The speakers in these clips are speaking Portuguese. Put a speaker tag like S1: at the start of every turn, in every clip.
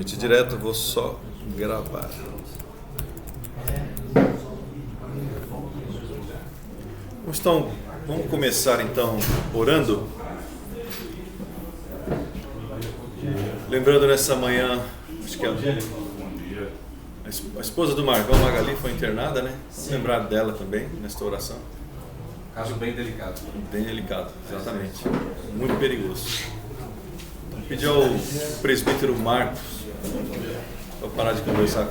S1: Direto, vou só gravar. Vamos começar então orando. Lembrando nessa manhã, acho que a esposa do Marcão, Magali, foi internada, né? Vamos lembrar dela também nesta oração.
S2: Caso bem delicado.
S1: Bem delicado, exatamente. Muito perigoso. Então, pedir ao presbítero Marcos para parar de conversar,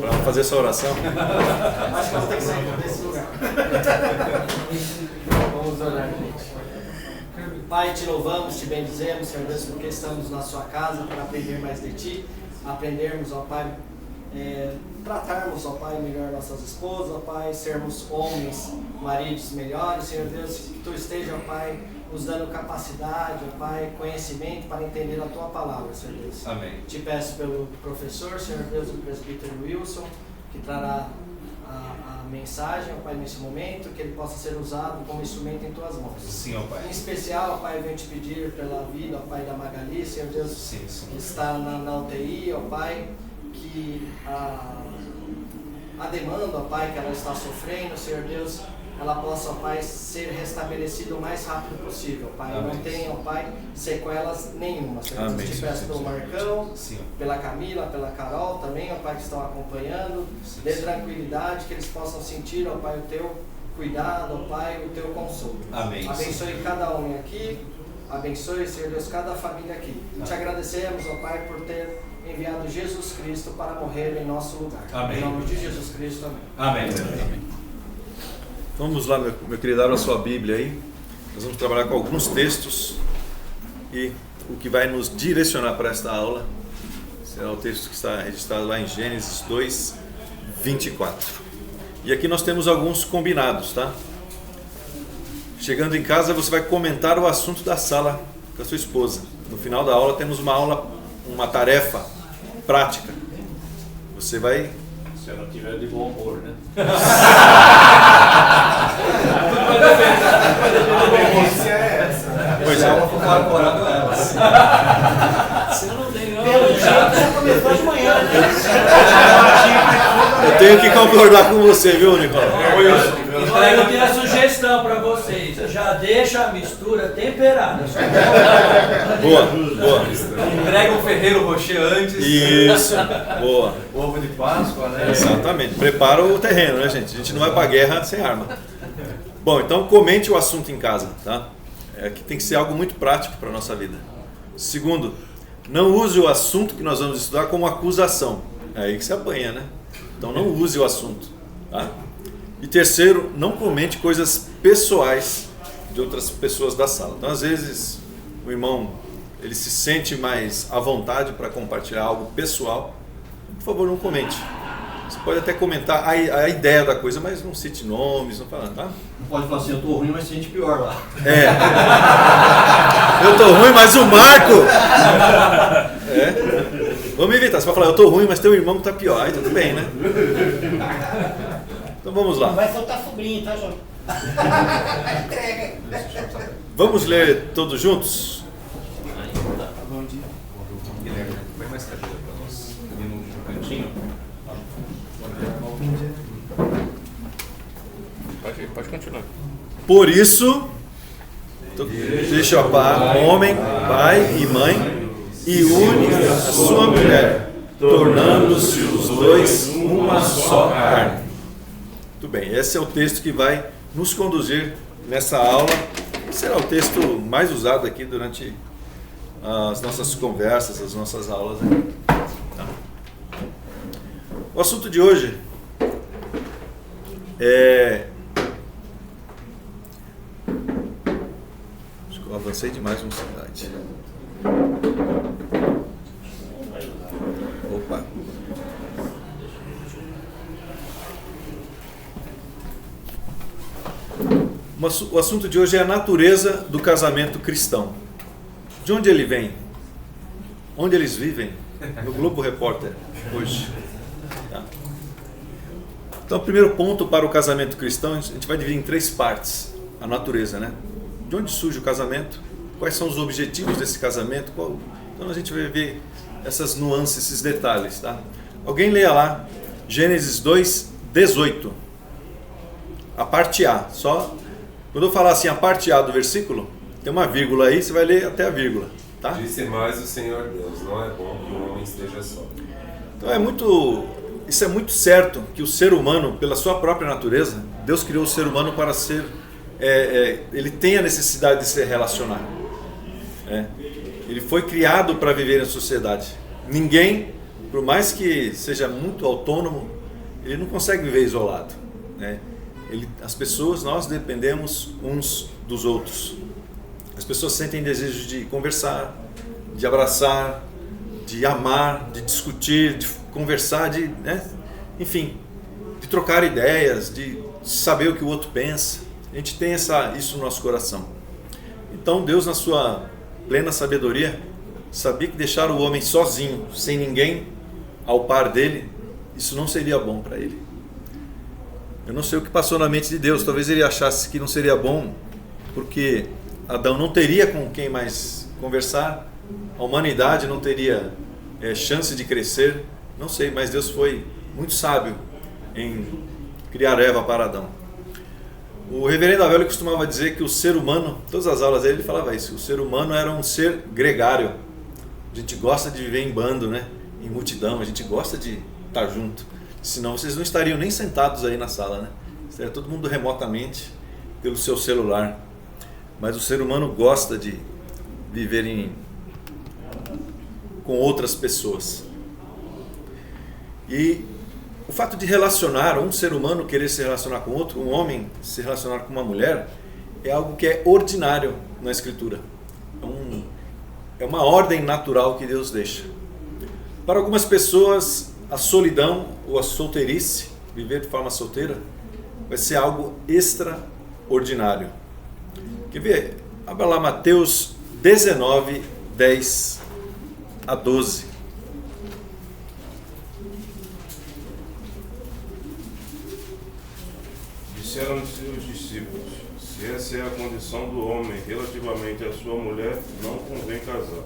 S1: para fazer essa oração.
S3: Acho que eu vou ter que sair desse lugar. Vamos orar, gente. Pai, te louvamos, te bendizemos, Senhor Deus, porque estamos na sua casa para aprender mais de ti, aprendermos, ó Pai, tratarmos, ó Pai, melhor nossas esposas, ó Pai, sermos homens, maridos melhores, Senhor Deus, que tu esteja, ó Pai, nos dando capacidade, ó Pai, conhecimento para entender a tua palavra, Senhor Deus.
S2: Amém.
S3: Te peço pelo professor, Senhor Deus, o presbítero Wilson, que trará a mensagem, ó Pai, nesse momento, que ele possa ser usado como instrumento em tuas mãos.
S2: Sim, ó Pai.
S3: Em especial, ó Pai, eu venho te pedir pela vida, ó Pai, da Magali, Senhor Deus,
S2: Sim.
S3: que está na UTI, ó Pai, que a demanda, ó Pai, que ela está sofrendo, Senhor Deus, ela possa, ó Pai, ser restabelecida o mais rápido possível, ó Pai.
S2: Amém.
S3: Não tenha, ó Pai, sequelas nenhuma, Senhor
S1: Amém.
S3: Deus. Te peço pelo Marcão,
S2: Sim.
S3: pela Camila, pela Carol também, ó Pai, que estão acompanhando.
S2: Sim,
S3: Dê
S2: sim.
S3: tranquilidade, que eles possam sentir, ó Pai, o teu cuidado, ó Pai, o teu consolo.
S2: Amém.
S3: Abençoe cada homem aqui, abençoe, Senhor Deus, cada família aqui. E te agradecemos, ó Pai, por ter enviado Jesus Cristo para morrer em nosso lugar.
S2: Amém.
S3: Em nome de Jesus Cristo, amém.
S2: Amém.
S1: Vamos lá, meu querido, abra a sua Bíblia aí. Nós vamos trabalhar com alguns textos e o que vai nos direcionar para esta aula será o texto que está registrado lá em Gênesis 2, 24. E aqui nós temos alguns combinados, tá? Chegando em casa, você vai comentar o assunto da sala com a sua esposa. No final da aula temos uma tarefa prática. Você vai...
S4: Se ela tiver de bom humor, né?
S2: A demência é essa, né?
S1: Pois
S2: Se
S1: é.
S2: ela for colaborar com ela.
S3: Se eu não tenho, pelo jeito já começou de manhã, né?
S1: Eu tenho que concordar com você, viu, Nicolau?
S5: Eu tenho a sugestão para vocês. Já deixa a mistura temperada.
S1: Boa.
S2: Entrega o Ferreiro Rocher antes.
S1: Isso, boa.
S2: Ovo de Páscoa, né?
S1: Exatamente. Prepara o terreno, né, gente? A gente não vai pra guerra sem arma. Bom, então comente o assunto em casa, tá? Que tem que ser algo muito prático para a nossa vida. Segundo, não use o assunto que nós vamos estudar como acusação. É aí que se apanha, né? Então não use o assunto, tá? E terceiro, não comente coisas pessoais de outras pessoas da sala. Então, às vezes, o irmão, ele se sente mais à vontade para compartilhar algo pessoal. Por favor, não comente. Você pode até comentar a ideia da coisa, mas não cite nomes, não fala, tá?
S4: Não pode falar assim, eu tô ruim, mas tem gente pior lá.
S1: Eu tô ruim, mas o Marco... Vamos evitar. Você vai falar, eu tô ruim, mas teu irmão tá pior. Aí tudo bem, né? Então vamos lá.
S6: Não vai faltar sobrinho, tá, João? Entrega.
S1: Vamos ler todos juntos?
S2: Bom dia. Guilherme, põe mais cadeira para nós. Ali no cantinho.
S4: Pode continuar.
S1: Por isso, deixa o homem, pai e mãe, e une a sua mulher, tornando-se os dois uma só carne. Muito bem, esse é o texto que vai nos conduzir nessa aula. Será o texto mais usado aqui durante as nossas conversas, as nossas aulas. Tá? O assunto de hoje acho que eu avancei demais no slide. Opa. O assunto de hoje é a natureza do casamento cristão. De onde ele vem? Onde eles vivem? No Globo Repórter, hoje. Tá. Então, o primeiro ponto para o casamento cristão, a gente vai dividir em 3 partes. A natureza, né? De onde surge o casamento? Quais são os objetivos desse casamento? Então, a gente vai ver essas nuances, esses detalhes, tá? Alguém leia lá, Gênesis 2:18. A parte A, só quando eu falar assim, a parte A do versículo, tem uma vírgula aí, você vai ler até a vírgula, tá?
S7: Disse mais o Senhor Deus, não é bom que o homem esteja só.
S1: Então isso é muito certo, que o ser humano, pela sua própria natureza, Deus criou o ser humano para ser, ele tem a necessidade de se relacionar. Ele foi criado para viver em sociedade. Ninguém, por mais que seja muito autônomo, ele não consegue viver isolado, né? As pessoas, nós dependemos uns dos outros. As pessoas sentem desejo de conversar, de abraçar, de amar, de discutir, de conversar, enfim, de trocar ideias, de saber o que o outro pensa. A gente tem isso no nosso coração. Então Deus, na sua plena sabedoria, sabia que deixar o homem sozinho, sem ninguém ao par dele, isso não seria bom para ele. Eu não sei o que passou na mente de Deus. Talvez ele achasse que não seria bom, porque Adão não teria com quem mais conversar, a humanidade não teria chance de crescer. Não sei, mas Deus foi muito sábio em criar Eva para Adão. O reverendo Abel costumava dizer que o ser humano, todas as aulas dele ele falava isso, o ser humano era um ser gregário. A gente gosta de viver em bando, né? Em multidão, a gente gosta de estar junto. Senão vocês não estariam nem sentados aí na sala, né? Estaria todo mundo remotamente pelo seu celular. Mas o ser humano gosta de viver com outras pessoas. E o fato de relacionar, um ser humano querer se relacionar com outro, um homem se relacionar com uma mulher, é algo que é ordinário na Escritura. É uma ordem natural que Deus deixa. Para algumas pessoas, a solidão ou a solteirice, viver de forma solteira, vai ser algo extraordinário. Quer ver? Abra lá Mateus 19, 10 a 12.
S8: Disseram-lhe os discípulos: se essa é a condição do homem relativamente à sua mulher, não convém casar.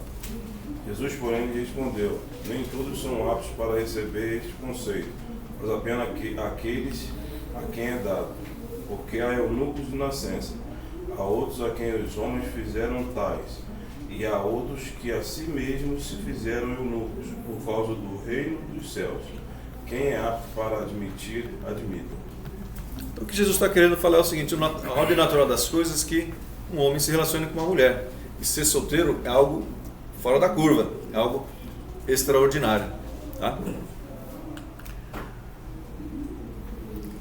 S8: Jesus, porém, lhe respondeu: nem todos são aptos para receber este conselho, mas apenas aqueles a quem é dado. Porque há eunucos de nascença, há outros a quem os homens fizeram tais, e há outros que a si mesmos se fizeram eunucos, por causa do reino dos céus. Quem é apto para admitir, admita.
S1: O que Jesus está querendo falar é o seguinte: a ordem natural das coisas é que um homem se relacione com uma mulher. E ser solteiro é algo fora da curva, é algo extraordinário. Tá?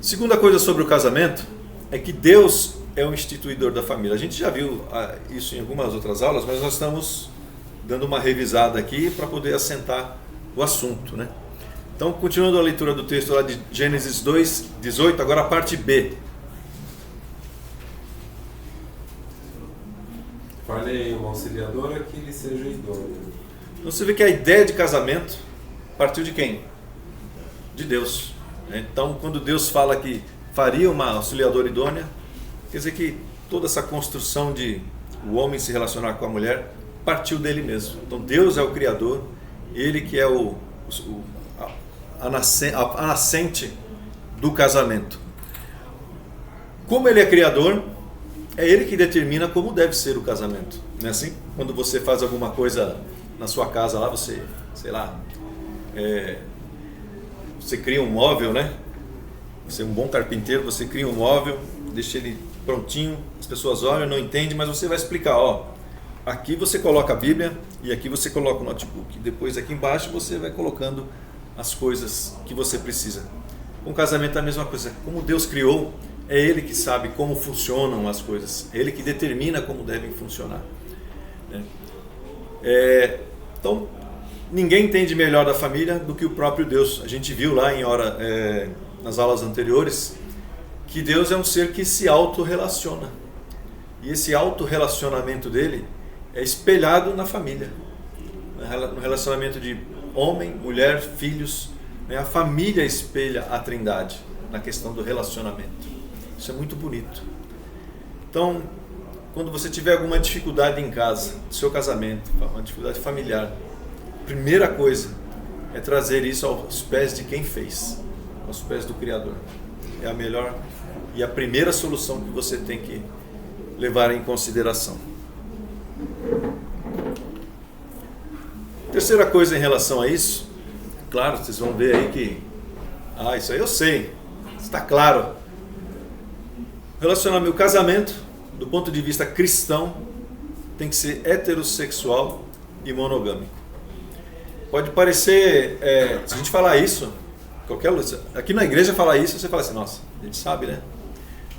S1: Segunda coisa sobre o casamento é que Deus é o instituidor da família. A gente já viu isso em algumas outras aulas, mas nós estamos dando uma revisada aqui para poder assentar o assunto, né? Então, continuando a leitura do texto lá de Gênesis 2:18, agora a parte B.
S7: Falei uma auxiliadora que lhe seja idônea.
S1: Então você vê que a ideia de casamento partiu de quem? De Deus. Então, quando Deus fala que faria uma auxiliadora idônea, quer dizer que toda essa construção de o homem se relacionar com a mulher partiu dele mesmo. Então, Deus é o Criador, ele que é a nascente do casamento. Como ele é Criador, é ele que determina como deve ser o casamento. Não é assim? Quando você faz alguma coisa na sua casa lá, você, sei lá, você cria um móvel, né? Você é um bom carpinteiro, você cria um móvel, deixa ele prontinho, as pessoas olham, não entendem, mas você vai explicar, aqui você coloca a Bíblia e aqui você coloca o notebook. Depois aqui embaixo você vai colocando as coisas que você precisa. Com o casamento é a mesma coisa. Como Deus criou, é Ele que sabe como funcionam as coisas. É Ele que determina como devem funcionar. Então, ninguém entende melhor da família do que o próprio Deus. A gente viu lá nas aulas anteriores que Deus é um ser que se autorrelaciona. E esse autorrelacionamento dele é espelhado na família. No relacionamento de homem, mulher, filhos, a família espelha a Trindade na questão do relacionamento. Isso é muito bonito. Então, quando você tiver alguma dificuldade em casa, no seu casamento, uma dificuldade familiar, primeira coisa é trazer isso aos pés de quem fez, aos pés do Criador. É a melhor e a primeira solução que você tem que levar em consideração. Terceira coisa em relação a isso, claro, vocês vão ver aí que, isso aí eu sei, está claro. Relacionamento, o casamento, do ponto de vista cristão, tem que ser heterossexual e monogâmico. Pode parecer, se a gente falar isso, aqui na igreja falar isso, você fala assim, nossa, a gente sabe, né?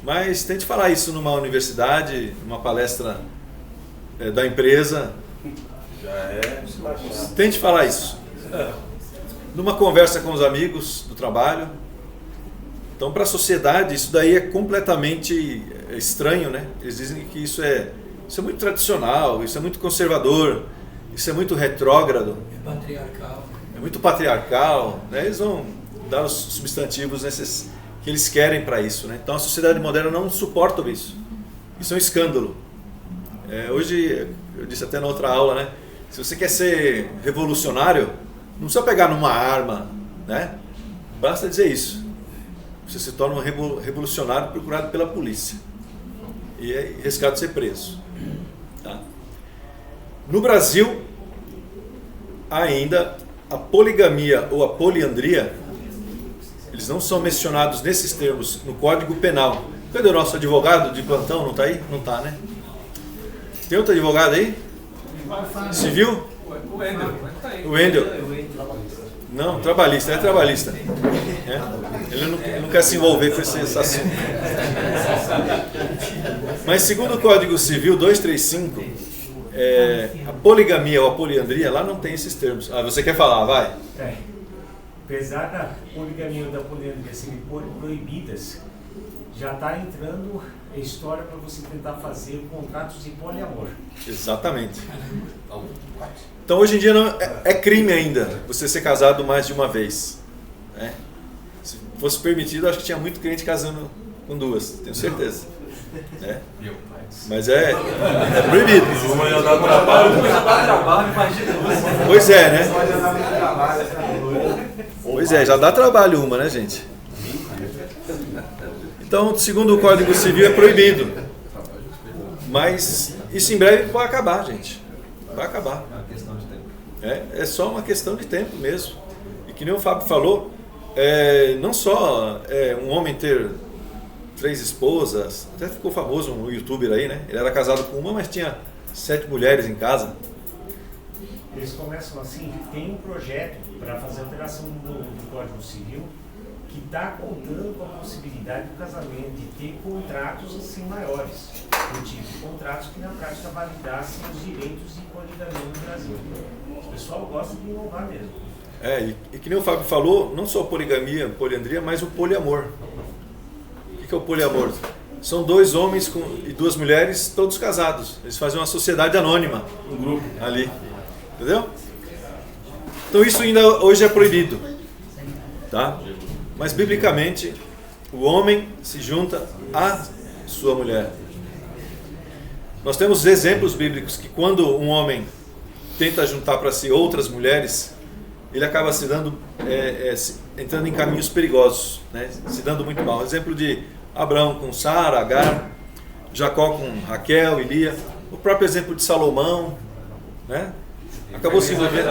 S1: Mas tente falar isso numa universidade, numa palestra da empresa.
S8: Já é.
S1: Tente falar isso. Numa conversa com os amigos do trabalho. Então, para a sociedade, isso daí é completamente estranho, né? Eles dizem que isso é muito tradicional, isso é muito conservador, isso é muito retrógrado.
S5: É patriarcal.
S1: É muito patriarcal, né? Eles vão dar os substantivos que eles querem para isso, né? Então, a sociedade moderna não suporta isso. Isso é um escândalo. Hoje, eu disse até na outra aula, né? Se você quer ser revolucionário, não precisa pegar numa arma, né? Basta dizer isso. Você se torna um revolucionário procurado pela polícia e é arriscado ser preso. Tá? No Brasil, ainda a poligamia ou a poliandria, eles não são mencionados nesses termos no Código Penal. Cadê o nosso advogado de plantão? Não está aí? Não está, né? Tem outro advogado aí? Civil?
S2: O Wendel.
S1: O Wendel. Não, trabalhista, é trabalhista. Ele não quer se envolver com esse assunto. Mas segundo o Código Civil 235, a poligamia ou a poliandria, lá não tem esses termos. Você quer falar? Vai.
S9: Apesar da poligamia ou da poliandria serem proibidas, já está entrando a história para você tentar fazer contratos de poliamor.
S1: Exatamente. Então hoje em dia não, é crime ainda você ser casado mais de uma vez. Né? Se fosse permitido, acho que tinha muito crente casando com duas, tenho certeza. Né? Mas é proibido.
S8: Uma já dá trabalho.
S1: Pois é, né? Pois é, já dá trabalho uma, né, gente? Então, segundo o Código Civil, é proibido. Mas isso em breve vai acabar, gente. Vai acabar. É só uma questão de tempo mesmo. E que nem o Fábio falou, não só um homem ter 3 esposas, até ficou famoso um youtuber aí, né? Ele era casado com uma, mas tinha 7 mulheres em casa.
S9: Eles começam assim, tem um projeto para fazer alteração do Código Civil que está contando com a possibilidade do casamento de ter contratos assim maiores, do tipo contratos que na prática validassem os direitos de poligamia no Brasil. O pessoal gosta de inovar mesmo.
S1: E que nem o Fábio falou, não só poligamia, poliandria, mas o poliamor. O que é o poliamor? São 2 homens e 2 mulheres, todos casados. Eles fazem uma sociedade anônima, um grupo ali. Entendeu? Então isso ainda hoje é proibido. Tá? Mas biblicamente, o homem se junta à sua mulher. Nós temos exemplos bíblicos que quando um homem tenta juntar para si outras mulheres, ele acaba se dando, entrando em caminhos perigosos, né? Se dando muito mal. Exemplo de Abraão com Sara, Agar, Jacó com Raquel e Lia, o próprio exemplo de Salomão, né? Acabou se envolvendo.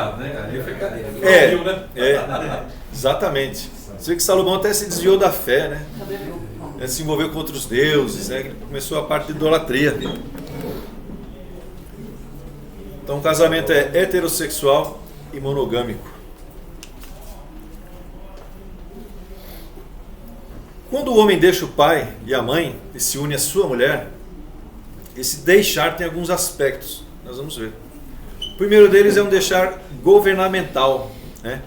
S1: Exatamente. Você vê que Salomão até se desviou da fé, né? Ele se envolveu com outros deuses, né? Começou a parte de idolatria. Então o casamento é heterossexual e monogâmico. Quando o homem deixa o pai e a mãe e se une à sua mulher, esse deixar tem alguns aspectos. Nós vamos ver. O primeiro deles é um deixar governamental, né?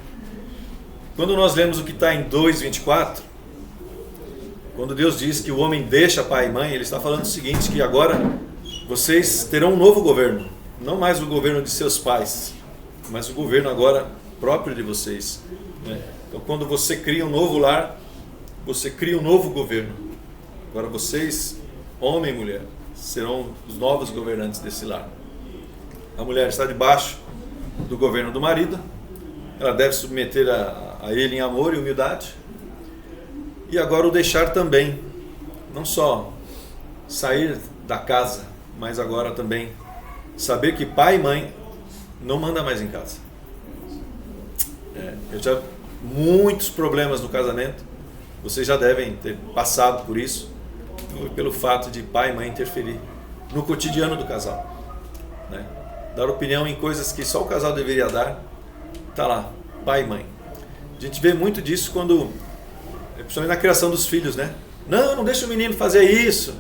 S1: Quando nós lemos o que está em 2:24, quando Deus diz que o homem deixa pai e mãe, Ele está falando o seguinte, que agora vocês terão um novo governo, não mais o governo de seus pais, mas o governo agora próprio de vocês, né? Então quando você cria um novo lar, você cria um novo governo. Agora vocês, homem e mulher, serão os novos governantes desse lar. A mulher está debaixo do governo do marido, ela deve submeter a ele em amor e humildade. E agora o deixar também, não só sair da casa, mas agora também saber que pai e mãe não manda mais em casa. Eu já muitos problemas no casamento, vocês já devem ter passado por isso, pelo fato de pai e mãe interferir no cotidiano do casal, né? Dar opinião em coisas que só o casal deveria dar, tá lá, pai e mãe. A gente vê muito disso quando, principalmente na criação dos filhos, né? Não deixa o menino fazer isso.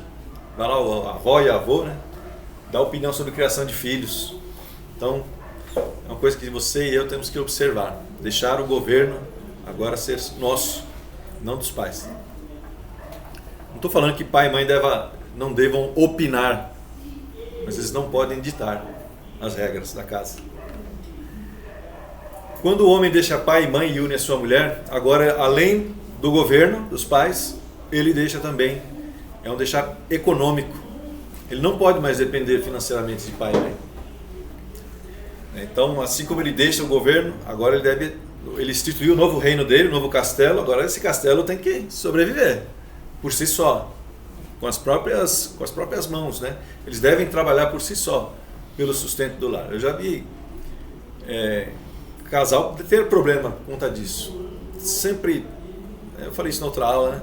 S1: Vai lá a avó e a avô, né? Dá opinião sobre criação de filhos. Então, é uma coisa que você e eu temos que observar. Deixar o governo agora ser nosso, não dos pais. Não estou falando que pai e mãe não devam opinar, mas eles não podem ditar as regras da casa. Quando o homem deixa pai e mãe e une a sua mulher, agora além do governo, dos pais, ele deixa também, é um deixar econômico. Ele não pode mais depender financeiramente de pai e mãe. Então, assim como ele deixa o governo, agora ele instituiu o novo reino dele, o novo castelo, agora esse castelo tem que sobreviver por si só, com as próprias mãos, né? Eles devem trabalhar por si só, pelo sustento do lar. Eu já vi casal ter problema por conta disso. Sempre, eu falei isso na outra aula, né?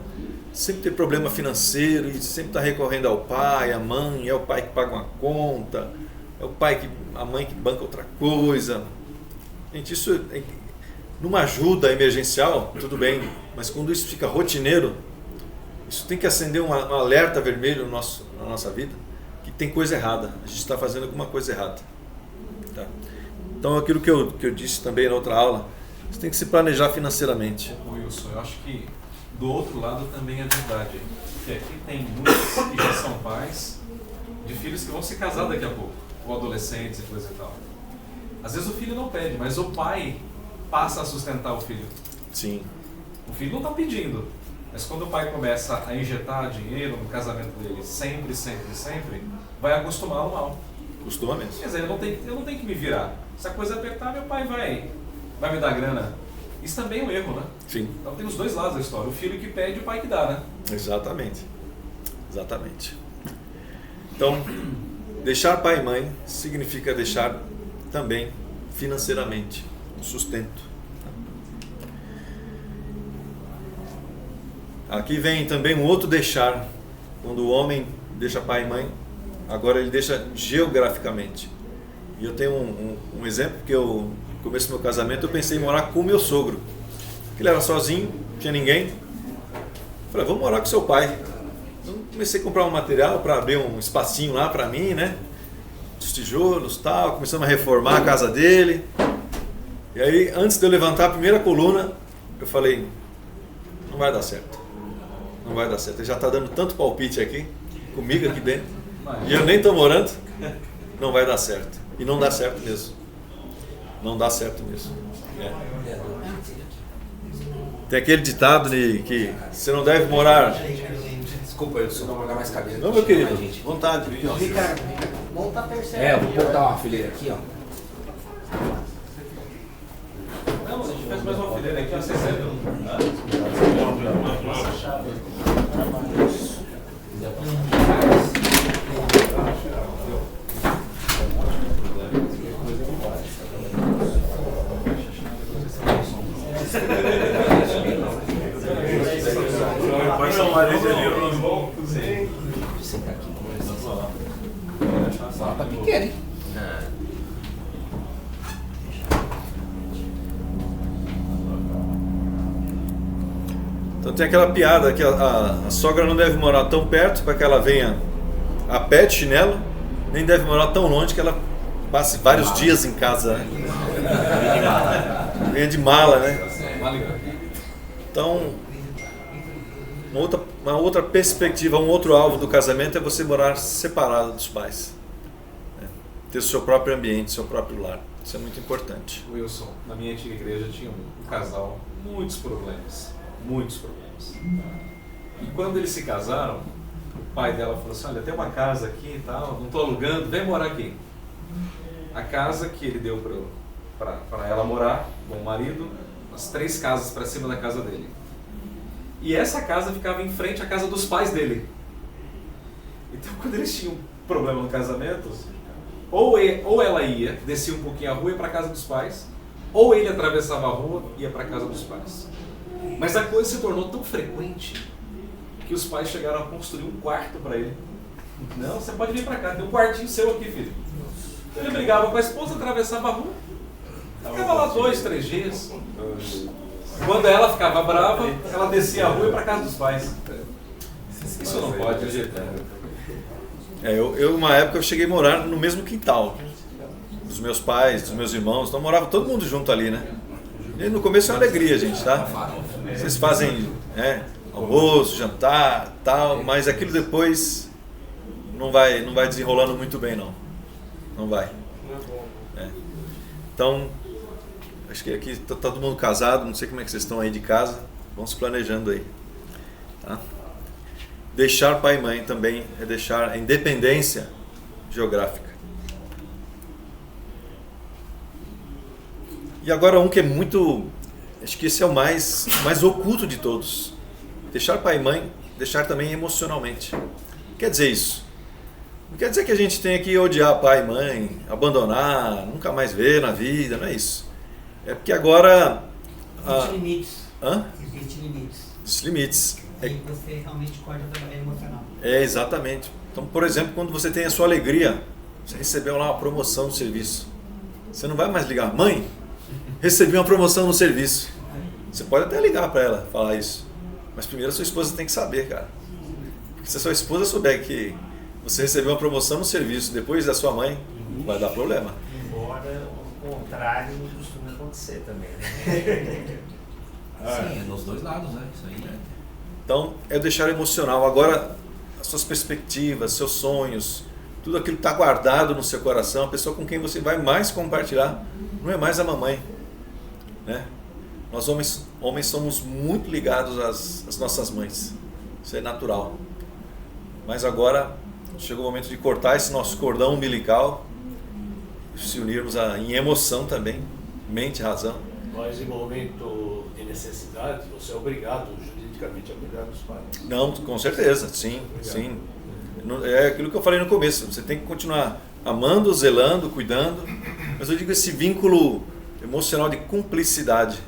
S1: Sempre tem problema financeiro e sempre está recorrendo ao pai, à mãe, é o pai que paga uma conta, é o pai a mãe que banca outra coisa. Gente, isso numa ajuda emergencial, tudo bem, mas quando isso fica rotineiro, isso tem que acender um alerta vermelho na nossa vida, que tem coisa errada, a gente está fazendo alguma coisa errada. Tá? Então, aquilo que eu disse também na outra aula, você tem que se planejar financeiramente.
S2: Wilson, eu acho que do outro lado também é verdade, porque aqui tem muitos que já são pais de filhos que vão se casar daqui a pouco, ou adolescentes e coisa e tal. Às vezes o filho não pede, mas o pai passa a sustentar o filho.
S1: Sim.
S2: O filho não está pedindo, mas quando o pai começa a injetar dinheiro no casamento dele, sempre, vai acostumá-lo mal.
S1: Costuma mesmo.
S2: Quer dizer, eu não tenho que me virar. Se a coisa apertar, meu pai vai me dar grana. Isso também é um erro, né?
S1: Sim.
S2: Então tem os dois lados da história. O filho que pede e o pai que dá, né?
S1: Exatamente. Então, deixar pai e mãe significa deixar também financeiramente um sustento. Aqui vem também um outro deixar. Quando o homem deixa pai e mãe, agora ele deixa geograficamente. E eu tenho um exemplo que no começo do meu casamento eu pensei em morar com o meu sogro. Ele era sozinho, não tinha ninguém. Falei, vamos morar com seu pai. Então comecei a comprar um material para abrir um espacinho lá para mim, né? Os tijolos e tal, começamos a reformar a casa dele. E aí, antes de eu levantar a primeira coluna, eu falei, não vai dar certo. Não vai dar certo. Ele já está dando tanto palpite aqui, comigo aqui dentro, e eu nem estou morando, não vai dar certo. E não dá certo mesmo. Não dá certo mesmo. Tem aquele ditado que você não deve morar...
S7: Desculpa, eu só vou olhar mais cabeça.
S1: Não, meu querido.
S7: Vontade.
S3: Ricardo, monta a perseguição.
S7: Eu vou botar uma fileira aqui, ó.
S2: Não, a gente faz mais uma fileira aqui, vocês entram.
S7: Tá pequeno, hein?
S1: Então tem aquela piada que a sogra não deve morar tão perto para que ela venha a pé de chinelo, nem deve morar tão longe que ela passe vários dias em casa, né? Venha de mala, né? Então, uma outra perspectiva, um outro alvo do casamento é você morar separado dos pais, né? Ter o seu próprio ambiente, seu próprio lar. Isso é muito importante.
S2: Wilson, na minha antiga igreja tinha um casal, muitos problemas. E quando eles se casaram, o pai dela falou assim, olha, tem uma casa aqui e tal, não estou alugando, vem morar aqui. A casa que ele deu para ela morar com o marido, umas 3 casas para cima da casa dele. E essa casa ficava em frente à casa dos pais dele. Então, quando eles tinham problema no casamento, ou ela ia, descia um pouquinho a rua e ia para a casa dos pais, ou ele atravessava a rua e ia para a casa dos pais. Mas a coisa se tornou tão frequente que os pais chegaram a construir um quarto para ele. Não, você pode vir para cá, tem um quartinho seu aqui, filho. Então, ele brigava com a esposa, atravessava a rua, ficava lá 2, 3 dias. Quando ela ficava brava, ela descia a rua e ia para a casa dos pais. Isso não pode,
S1: Uma época eu cheguei a morar no mesmo quintal dos meus pais, dos meus irmãos, então morava todo mundo junto ali, né? E no começo é uma alegria, gente, tá? Vocês fazem almoço, jantar, tal, mas aquilo depois não vai desenrolando muito bem, não. Não vai. Então, acho que aqui tá todo mundo casado, não sei como é que vocês estão aí de casa, vão se planejando aí, tá? Deixar pai e mãe também é deixar a independência geográfica. E agora um que é muito, acho que esse é o mais oculto de todos. Deixar pai e mãe, deixar também emocionalmente. Quer dizer isso? Não quer dizer que a gente tenha que odiar pai e mãe, abandonar, nunca mais ver na vida, não é isso. É porque agora...
S6: Existem limites.
S1: Hã?
S6: Existem limites.
S1: Existem limites.
S6: Aí você realmente pode trabalhar emocional.
S1: Exatamente. Então, por exemplo, quando você tem a sua alegria, você recebeu lá uma promoção no serviço. Você não vai mais ligar, mãe, recebi uma promoção no serviço. Você pode até ligar para ela, falar isso. Mas primeiro a sua esposa tem que saber, cara. Porque se a sua esposa souber que você recebeu uma promoção no serviço depois da sua mãe, vai dar problema.
S9: Embora o contrário não costuma acontecer também, né?
S10: Sim, é nos dois lados, né? Isso aí, né?
S1: Então, é o deixar emocional. Agora, as suas perspectivas, seus sonhos, tudo aquilo que está guardado no seu coração, a pessoa com quem você vai mais compartilhar, não é mais a mamãe, né? Nós homens somos muito ligados às nossas mães. Isso é natural. Mas agora, chegou o momento de cortar esse nosso cordão umbilical, se unirmos em emoção também, mente e razão.
S4: Mas em momento de necessidade, você é obrigado juridicamente a cuidar dos pais.
S1: Não, com certeza, sim, sim. É aquilo que eu falei no começo, você tem que continuar amando, zelando, cuidando, mas eu digo esse vínculo emocional de cumplicidade.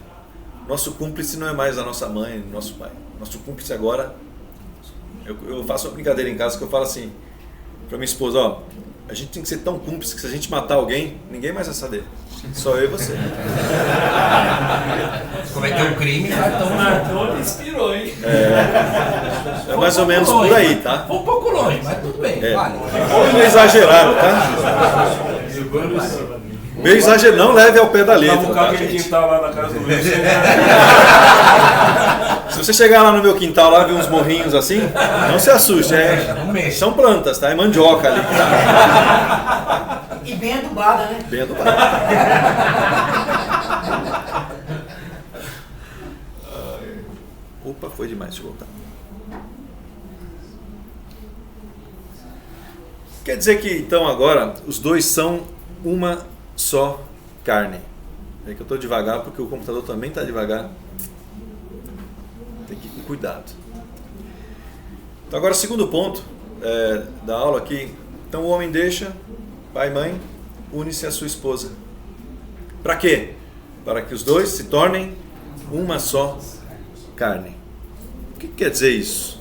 S1: Nosso cúmplice não é mais a nossa mãe, nosso pai. Nosso cúmplice agora, eu faço uma brincadeira em casa que eu falo assim para minha esposa, ó, a gente tem que ser tão cúmplice que se a gente matar alguém, ninguém mais vai saber. Só eu e você.
S10: Se cometer um crime, vai
S5: Matou, inspirou, hein?
S1: É mais ou menos por aí, tá?
S10: Um pouco longe, mas tudo bem, vale.
S1: Não exageraram, tá? Meio exagero, não leve ao pé da letra, tá, gente?
S8: Quintal lá na casa do Luiz.
S1: Se você chegar lá no meu quintal lá e ver uns morrinhos assim, não se assuste, são plantas, tá? É mandioca ali. Tá?
S6: E bem adubada, né?
S1: Bem adubada. Opa, foi demais, deixa eu voltar. Quer dizer que então agora os dois são uma só carne. É que eu estou devagar porque o computador também está devagar. Tem que ir com cuidado. Então agora o segundo ponto da aula aqui. Então o homem deixa pai e mãe, une-se à sua esposa. Para quê? Para que os dois se tornem uma só carne. O que quer dizer isso?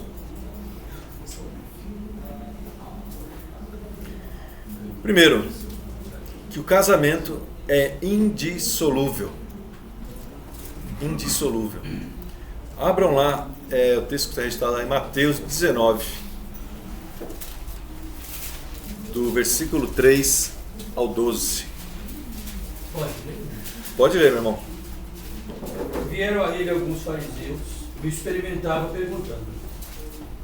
S1: Primeiro, que o casamento é indissolúvel. Indissolúvel. Abram lá o texto que está registrado lá em Mateus 19, do versículo 3 ao 12. Pode ler, meu irmão.
S5: Vieram a ele alguns fariseus e o experimentavam perguntando: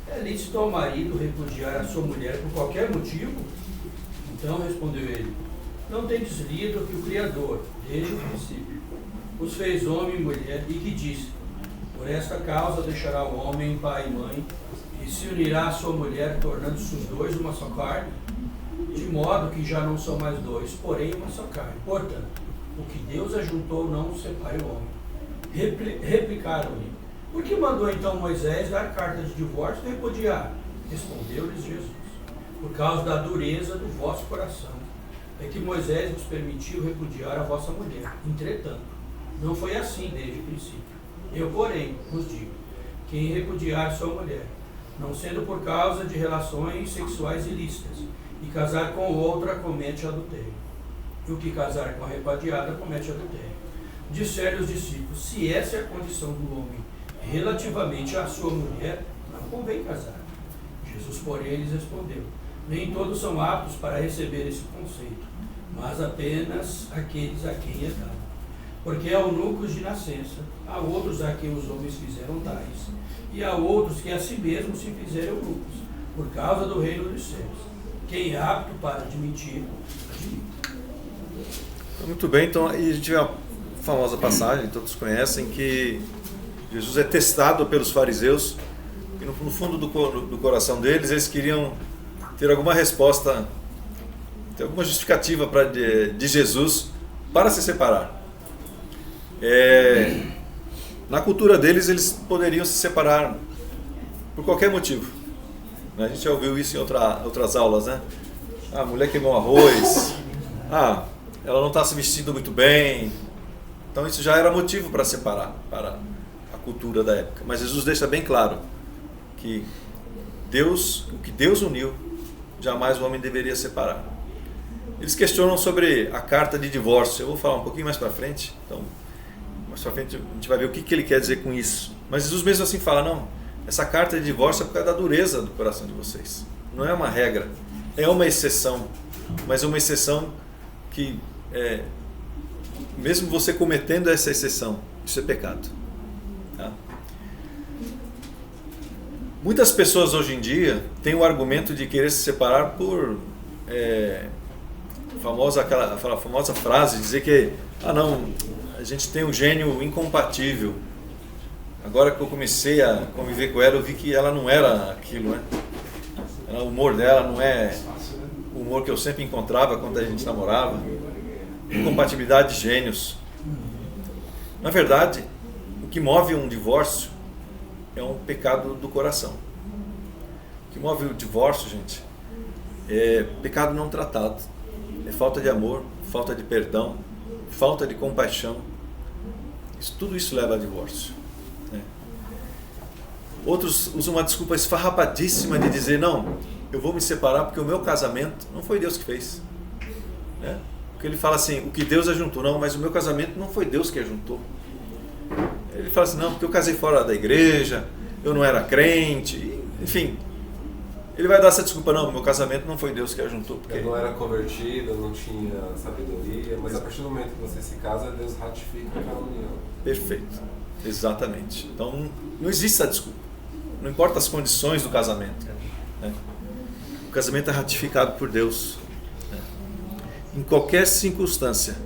S5: é lícito ao marido repudiar a sua mulher por qualquer motivo? Então respondeu ele: não tendes lido que o Criador, desde o princípio, os fez homem e mulher, e que disse: por esta causa deixará o homem pai e mãe, e se unirá à sua mulher, tornando-se os dois uma só carne, de modo que já não são mais dois, porém uma só carne. Portanto, O que Deus ajuntou não separe o homem. Replicaram-lhe: por que mandou então Moisés dar carta de divórcio e repudiar? Respondeu-lhes Jesus: por causa da dureza do vosso coração, é que Moisés vos permitiu repudiar a vossa mulher. Entretanto, não foi assim desde o princípio. Eu, porém, vos digo: quem repudiar sua mulher, não sendo por causa de relações sexuais ilícitas, e casar com outra, comete adultério. E o que casar com a repudiada, comete adultério. Disseram os discípulos: se essa é a condição do homem relativamente à sua mulher, não convém casar. Jesus, porém, lhes respondeu: nem todos são aptos para receber esse conceito, mas apenas aqueles a quem é dado. Porque há eunucos de nascença, há outros a quem os homens fizeram tais, e há outros que a si mesmos se fizeram eunucos, por causa do reino dos céus. Quem é apto para admitir, admita.
S1: Muito bem, então aí a gente vê a famosa passagem, todos conhecem, que Jesus é testado pelos fariseus, e no fundo do coração deles, eles queriam ter alguma resposta, ter alguma justificativa de Jesus para se separar. Na cultura deles, eles poderiam se separar por qualquer motivo. A gente já ouviu isso em outras aulas, né? A mulher queimou arroz, ela não está se vestindo muito bem. Então isso já era motivo para separar, para a cultura da época. Mas Jesus deixa bem claro que o que Deus uniu, jamais o homem deveria separar. Eles questionam sobre a carta de divórcio. Eu vou falar um pouquinho mais para frente. Então, mais para frente a gente vai ver o que ele quer dizer com isso. Mas Jesus mesmo assim fala: não, essa carta de divórcio é por causa da dureza do coração de vocês. Não é uma regra, é uma exceção. Mas é uma exceção que, mesmo você cometendo essa exceção, isso é pecado. Tá? Muitas pessoas hoje em dia têm o argumento de querer se separar por aquela famosa frase, dizer que a gente tem um gênio incompatível. Agora que eu comecei a conviver com ela, eu vi que ela não era aquilo, né? O humor dela não é o humor que eu sempre encontrava quando a gente namorava. Incompatibilidade de gênios. Na verdade, o que move um divórcio é um pecado do coração. O que move o divórcio, gente, é pecado não tratado. É falta de amor, falta de perdão, falta de compaixão. Tudo isso leva a divórcio. Outros usam uma desculpa esfarrapadíssima de dizer: não, eu vou me separar porque o meu casamento não foi Deus que fez. Porque ele fala assim: o que Deus ajuntou. Não, mas o meu casamento não foi Deus que ajuntou. Ele fala assim: não, porque eu casei fora da igreja, eu não era crente, enfim. Ele vai dar essa desculpa: não, meu casamento não foi Deus que ajuntou. Porque
S7: eu não era convertido, eu não tinha sabedoria, mas a partir do momento que você se casa, Deus ratifica aquela união.
S1: Perfeito, exatamente. Então não existe essa desculpa. Não importa as condições do casamento. O casamento é ratificado por Deus. Em qualquer circunstância,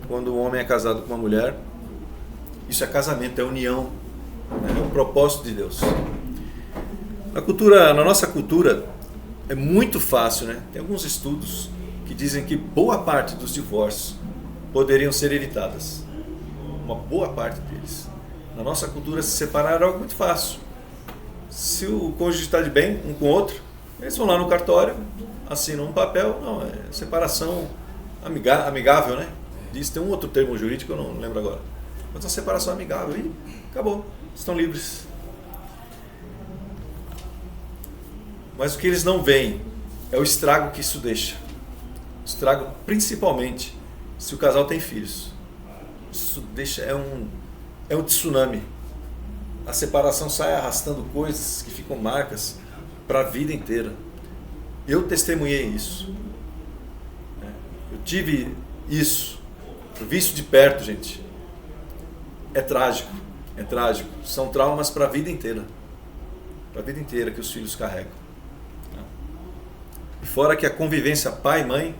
S1: quando um homem é casado com uma mulher, isso é casamento, é união, é um propósito de Deus. Na nossa cultura, é muito fácil, né? Tem alguns estudos que dizem que boa parte dos divórcios poderiam ser evitadas. Uma boa parte deles. Na nossa cultura, se separar é algo muito fácil. Se o cônjuge está de bem um com o outro, eles vão lá no cartório, assinam um papel, não, é separação amigável, né? Tem um outro termo jurídico, eu não lembro agora. Mas uma separação amigável e acabou, estão livres. Mas o que eles não veem é o estrago que isso deixa. Estrago principalmente se o casal tem filhos. Isso deixa, é um tsunami. A separação sai arrastando coisas que ficam marcas para a vida inteira. Eu testemunhei isso. Eu tive isso. Eu vi isso de perto, gente. É trágico. É trágico. São traumas para a vida inteira. Para a vida inteira que os filhos carregam. E fora que a convivência pai e mãe,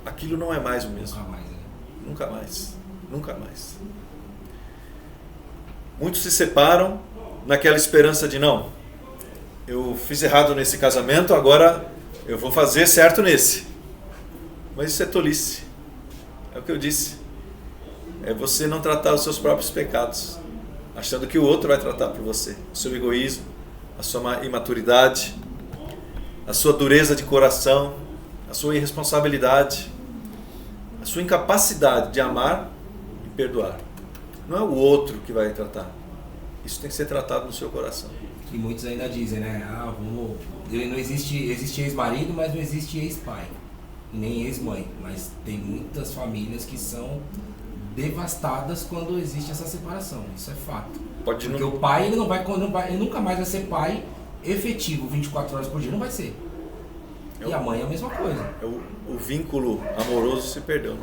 S1: aquilo não é mais o mesmo.
S10: Nunca mais, né?
S1: Nunca mais. Nunca mais. Muitos se separam naquela esperança de não, eu fiz errado nesse casamento, agora eu vou fazer certo nesse. Mas isso é tolice. É o que eu disse. É você não tratar os seus próprios pecados, achando que o outro vai tratar por você. O seu egoísmo, a sua imaturidade, a sua dureza de coração, a sua irresponsabilidade, a sua incapacidade de amar e perdoar. Não é o outro que vai tratar. Isso tem que ser tratado no seu coração.
S10: E muitos ainda dizem, né? Não existe ex-marido, mas não existe ex-pai. E nem ex-mãe. Mas tem muitas famílias que são devastadas quando existe essa separação. Isso é fato. Porque o pai ele nunca mais vai ser pai efetivo 24 horas por dia. Não vai ser. E a mãe é a mesma coisa.
S1: O vínculo amoroso se perdeu.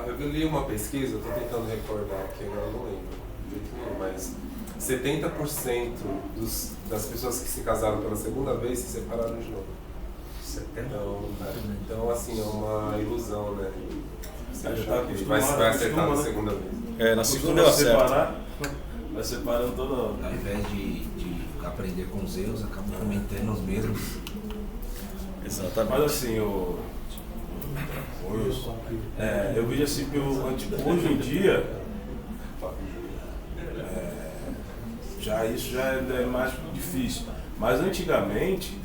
S7: Eu li uma pesquisa, eu estou tentando recordar aqui, agora eu não lembro de jeito nenhum, mas 70% das pessoas que se casaram pela segunda vez se separaram de novo. 70%? Então assim, é uma ilusão, né? Você achar que vai acertar na segunda vez.
S1: Na segunda eu acerto.
S8: Vai separando toda hora.
S10: Ao invés de aprender com os erros, acaba cometendo os mesmos.
S1: Exatamente.
S8: Mas assim, eu vejo assim que hoje em dia isso já é mais difícil. Mas antigamente,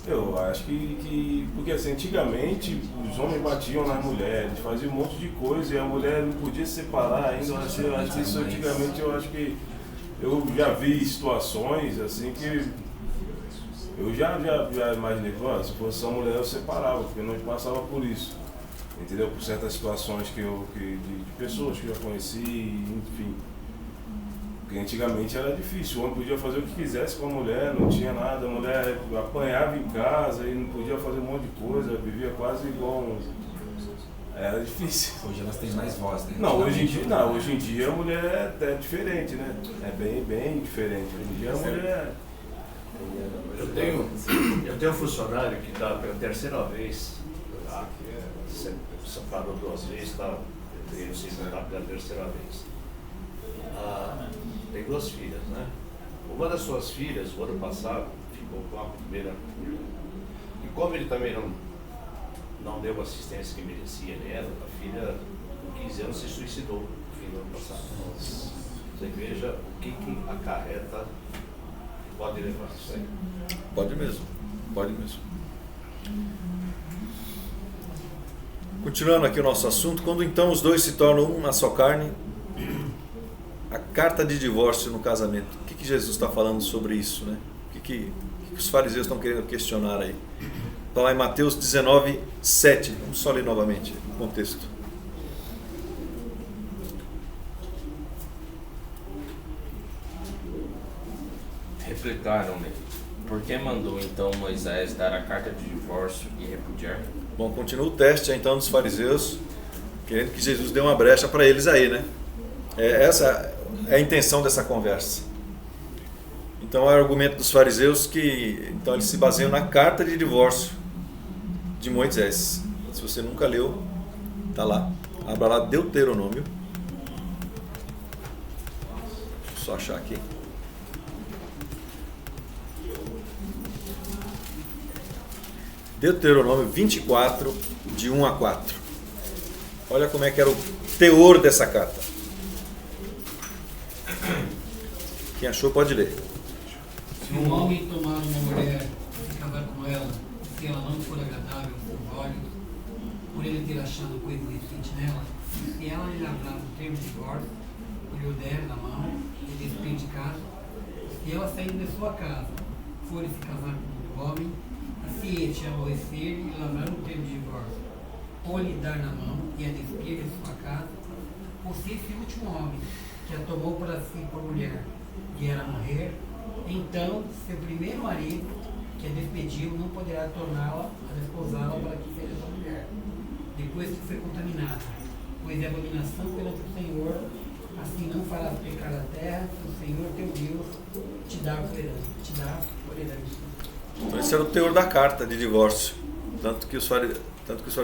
S8: eu acho que porque assim, antigamente os homens batiam nas mulheres, faziam um monte de coisa e a mulher não podia se separar ainda. Eu acho que isso antigamente, eu acho que eu já vi situações assim que eu já imaginei, se fosse uma mulher eu separava, porque não passava por isso, entendeu? Por certas situações de pessoas que eu já conheci, enfim. Porque antigamente era difícil, o homem podia fazer o que quisesse com a mulher, não tinha nada, a mulher apanhava em casa e não podia fazer um monte de coisa, vivia quase igual Era difícil.
S10: Hoje elas têm mais voz, né?
S8: Não, hoje em dia a mulher é diferente, né? É bem diferente. Hoje em dia a mulher...
S4: Eu tenho um funcionário que está pela terceira vez, tá? Separou 2 vezes, está se separar pela terceira vez. Tem 2 filhas, né? Uma das suas filhas, o ano passado, ficou com a primeira filha. E como ele também não deu a assistência que merecia nela, a filha, com 15 anos, se suicidou no fim do ano passado. Você veja o que acarreta. Pode levar isso aí?
S1: Pode mesmo. Continuando aqui o nosso assunto, quando então os dois se tornam uma só carne, a carta de divórcio no casamento, o que Jesus está falando sobre isso, né? O que os fariseus estão querendo questionar aí? Está lá em Mateus 19, 7, vamos só ler novamente o contexto.
S11: Replicaram-lhe: por que mandou então Moisés dar a carta de divórcio e repudiar?
S1: Bom, continua o teste então dos fariseus, querendo que Jesus dê uma brecha para eles aí, né? Essa é a intenção dessa conversa. Então é o argumento dos fariseus que então eles se baseiam na carta de divórcio de Moisés. Se você nunca leu, tá lá. Abra lá Deuteronômio. Deixa eu só achar aqui. Deuteronômio 24, de 1 a 4. Olha como é que era o teor dessa carta. Quem achou pode ler.
S12: Se um homem tomar uma mulher e casar com ela, se ela não for agradável aos olhos, por ele ter achado coisa decente nela, se ela lhe lavrar o termo de divórcio, e o der na mão, e despede de casa, se ela sair de sua casa, for se casar com outro homem, se ele te aborrecer e lavrar um termo de divórcio, ou lhe dar na mão e a despir de sua casa, ou se esse último homem que a tomou para si por mulher vier a morrer, então seu primeiro marido que a despediu não poderá torná-la a desposá-la para que seja sua mulher, depois que foi contaminada, pois é abominação perante o Senhor. Assim não farás pecar a terra que o Senhor teu Deus te dá por herança.
S1: Então esse era o teor da carta de divórcio, tanto que os fariseus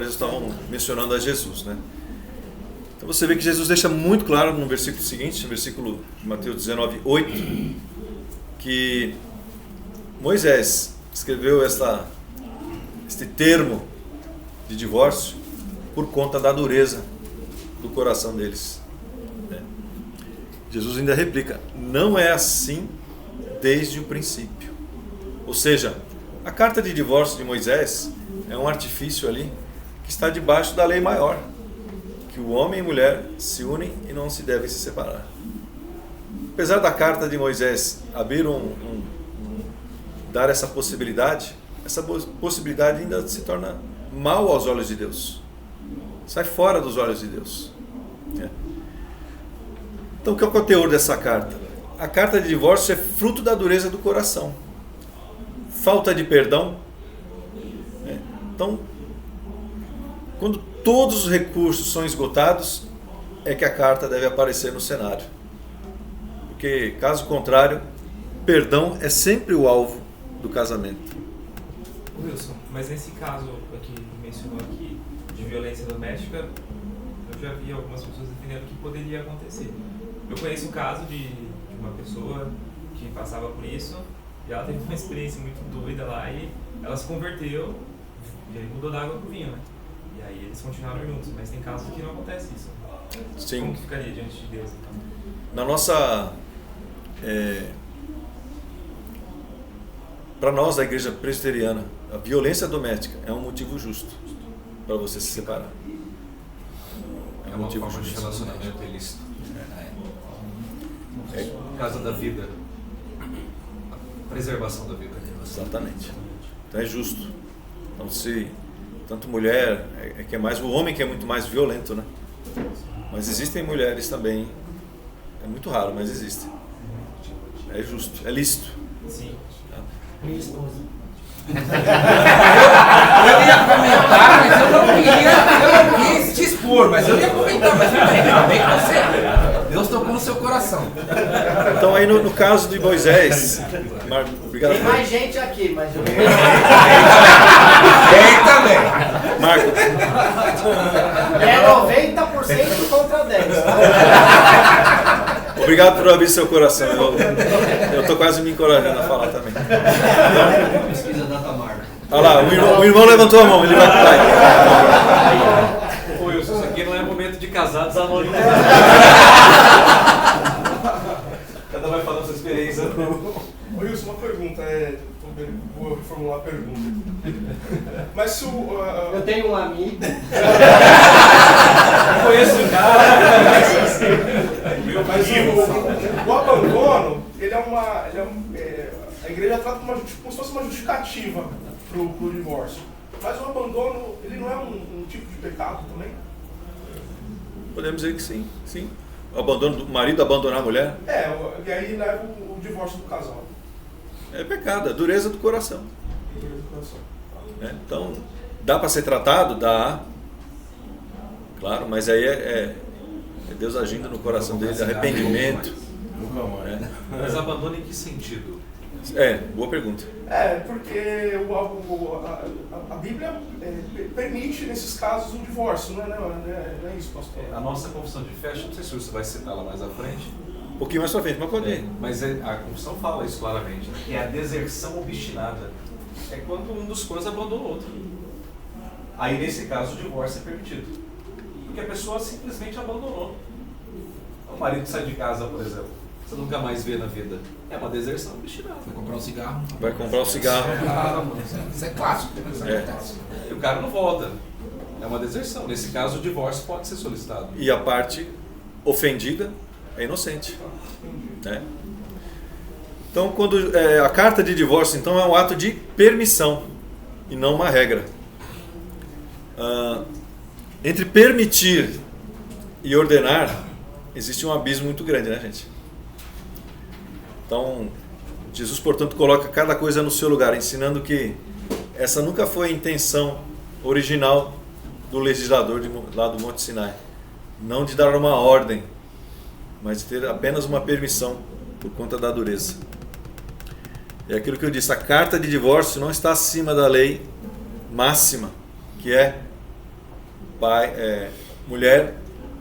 S1: estavam mencionando a Jesus, né? Então você vê que Jesus deixa muito claro no versículo seguinte, no versículo de Mateus 19, 8, que Moisés escreveu este termo de divórcio por conta da dureza do coração deles. Jesus ainda replica: não é assim desde o princípio. Ou seja, a carta de divórcio de Moisés é um artifício ali que está debaixo da lei maior, que o homem e a mulher se unem e não se devem se separar. Apesar da carta de Moisés abrir dar essa possibilidade ainda se torna mal aos olhos de Deus. Sai fora dos olhos de Deus. Então, o que é o teor dessa carta? A carta de divórcio é fruto da dureza do coração. Falta de perdão. Então, quando todos os recursos são esgotados, é que a carta deve aparecer no cenário. Porque, caso contrário, perdão é sempre o alvo do casamento.
S13: Wilson, mas nesse caso que mencionou aqui, de violência doméstica, eu já vi algumas pessoas defendendo que poderia acontecer. Eu conheço um caso de uma pessoa que passava por isso, e ela teve uma experiência muito doida lá, e ela se converteu, e aí mudou da água pro vinho, né? E aí eles continuaram juntos, mas tem casos que não acontece isso.
S1: Sim.
S13: Como que ficaria diante de Deus, então?
S1: Na nossa... para nós, da igreja presbiteriana, a violência doméstica é um motivo justo para você se separar.
S2: É uma forma de relacionamento ilícito. Por causa da vida. A preservação da vida.
S1: Exatamente. Então é justo. Então, se tanto mulher, que é mais o homem que é muito mais violento, né? Mas existem mulheres também, é muito raro, mas existem. É justo, é lícito.
S13: Sim.
S3: Minha esposa.
S10: Eu ia comentar, mas eu não quis te expor, mas eu ia comentar, mas bem com você. Deus tocou no seu coração.
S1: Então aí no caso de Moisés, obrigado.
S3: Tem mais gente aqui, mas eu...
S10: Tem também.
S1: Marco.
S3: É 90% contra 10, tá?
S1: Obrigado por abrir seu coração. Eu tô quase me encorajando a falar também.
S2: Pesquisa data marca.
S1: Olha lá, o irmão levantou a mão, ele vai pular.
S2: Ô Wilson, isso aqui não é momento de casados anônimos. Cada um vai falando sua experiência.
S14: Ô Wilson, uma pergunta, vou reformular a pergunta. Mas se o...
S3: Eu tenho um amigo.
S14: Eu conheço um cara. Mas o abandono, a igreja trata como se fosse uma justificativa pro divórcio. Mas o abandono, ele não é um tipo de pecado também?
S1: Podemos dizer que sim, sim. O abandono do marido abandonar a mulher?
S14: E aí leva o divórcio do casal.
S1: É pecado, é dureza do coração. Então, dá para ser tratado? Dá. Claro, mas aí é Deus agindo no coração dele, arrependimento.
S2: Mas abandono em que sentido?
S1: Boa pergunta.
S14: Porque a Bíblia permite, nesses casos, um divórcio, não é isso, pastor?
S2: A nossa confissão de fé, não sei se você vai citar lá mais à frente.
S1: Um pouquinho mais pra frente, mas pode ir.
S2: Mas a confissão fala isso claramente, né? Que é a deserção obstinada. É quando um dos cônjuges abandona o outro. Aí, nesse caso, o divórcio é permitido. Porque a pessoa simplesmente abandonou. O marido sai de casa, por exemplo, você nunca mais vê na vida. É uma deserção obstinada.
S10: Vai comprar um cigarro.
S1: Vai comprar um cigarro.
S10: Isso é clássico.
S2: E o cara não volta. É uma deserção. Nesse caso, o divórcio pode ser solicitado.
S1: E a parte ofendida é inocente. Então, quando a carta de divórcio então, é um ato de permissão e não uma regra. Entre permitir e ordenar, existe um abismo muito grande, né, gente? Então, Jesus, portanto, coloca cada coisa no seu lugar, ensinando que essa nunca foi a intenção original do legislador lá do Monte Sinai. Não de dar uma ordem, mas de ter apenas uma permissão por conta da dureza. É aquilo que eu disse, a carta de divórcio não está acima da lei máxima, que é mulher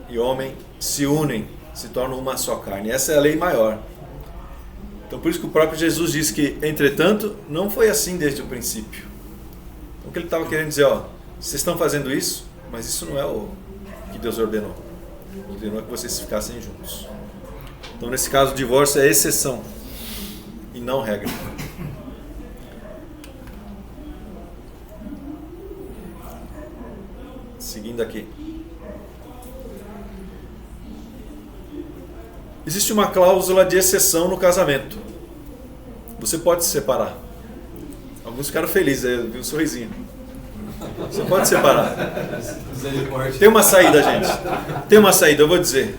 S1: e homem se unem, se tornam uma só carne. Essa é a lei maior. Então por isso que o próprio Jesus diz que, entretanto, não foi assim desde o princípio. Então o que ele estava querendo dizer, vocês estão fazendo isso, Mas isso não é o que Deus ordenou. Ordenou que vocês ficassem juntos. Então, nesse caso, o divórcio é exceção e não regra. Seguindo aqui. Existe uma cláusula de exceção no casamento. Você pode se separar. Alguns ficaram felizes, eu vi um sorrisinho. Você pode separar. Tem uma saída, gente. Tem uma saída, eu vou dizer.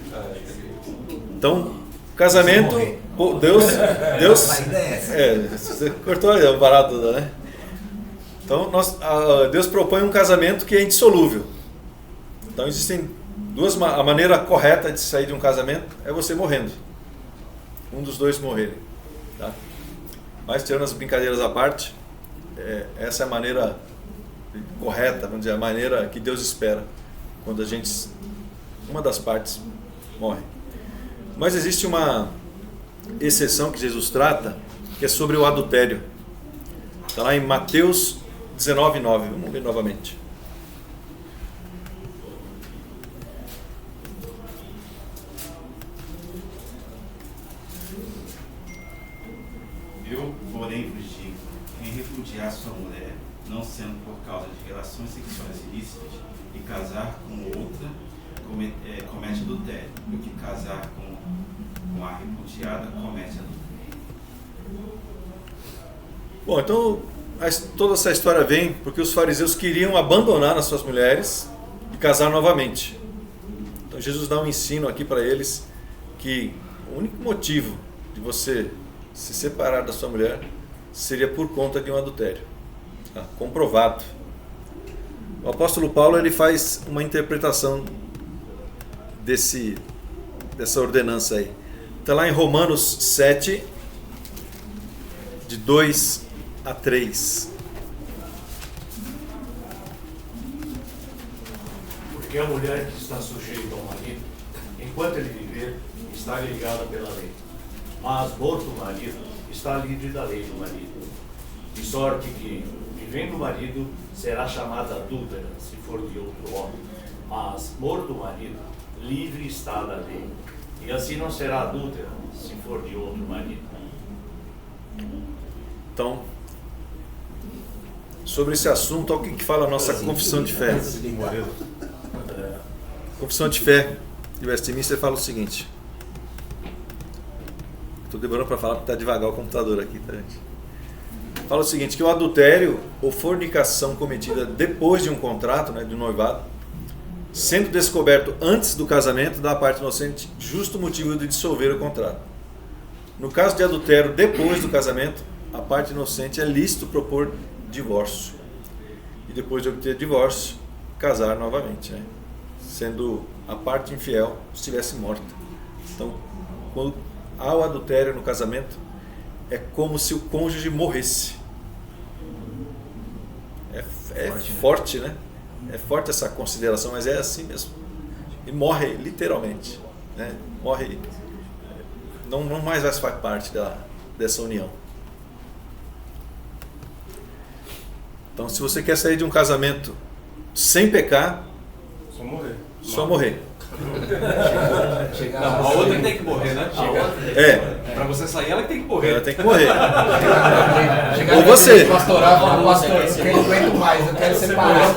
S1: Então, casamento, Deus, você cortou o barato, né? Então, Deus propõe um casamento que é indissolúvel. Então, existem a maneira correta de sair de um casamento é você morrendo. Um dos dois morrerem. Tá? Mas, tirando as brincadeiras à parte, essa é a maneira correta, vamos dizer, a maneira que Deus espera quando uma das partes morre. Mas existe uma exceção que Jesus trata, que é sobre o adultério. Está lá em Mateus 19:9. Vamos ler novamente.
S15: Eu, porém, vos digo, quem repudiar sua mulher, não sendo por causa de relações sexuais ilícitas, e casar com outra, comete adultério. E o que casar com a repudiada, comete adultério.
S1: Bom, então toda essa história vem porque os fariseus queriam abandonar as suas mulheres e casar novamente. Então Jesus dá um ensino aqui para eles que o único motivo de você se separar da sua mulher seria por conta de um adultério. Tá? Comprovado. O apóstolo Paulo ele faz uma interpretação dessa ordenança aí. Está lá em Romanos 7, de 2 a 3.
S4: Porque a mulher que está sujeita ao marido, enquanto ele viver, está ligada pela lei. Mas morto o marido, está livre da lei do marido. De sorte que, vivendo o marido, será chamada adúltera, se for de outro homem. Mas morto o marido, livre está da lei. E assim não será adúltera, se for de outro marido.
S1: Então, sobre esse assunto, olha o que fala a nossa confissão de fé. Confissão de fé de Westminster fala o seguinte. Estou demorando para falar porque está devagar o computador aqui, tá, gente? Fala o seguinte, que o adultério ou fornicação cometida depois de um contrato, né, de noivado, sendo descoberto antes do casamento, dá à parte inocente justo motivo de dissolver o contrato. No caso de adultério depois do casamento, a parte inocente é lícito propor divórcio. E depois de obter divórcio, casar novamente, né? Sendo a parte infiel estivesse morta. Então, quando há o adultério no casamento, é como se o cônjuge morresse. É forte, né? É forte essa consideração, mas é assim mesmo. E morre literalmente, né? Morre, não mais vai fazer parte dessa união. Então, se você quer sair de um casamento sem pecar, só morrer.
S2: Não, a outra que tem que morrer, né? Pra você sair, ela que tem que morrer.
S1: Ela tem que morrer.
S10: Ou você. Pastoral, pastor, eu não aguento mais, eu quero separar.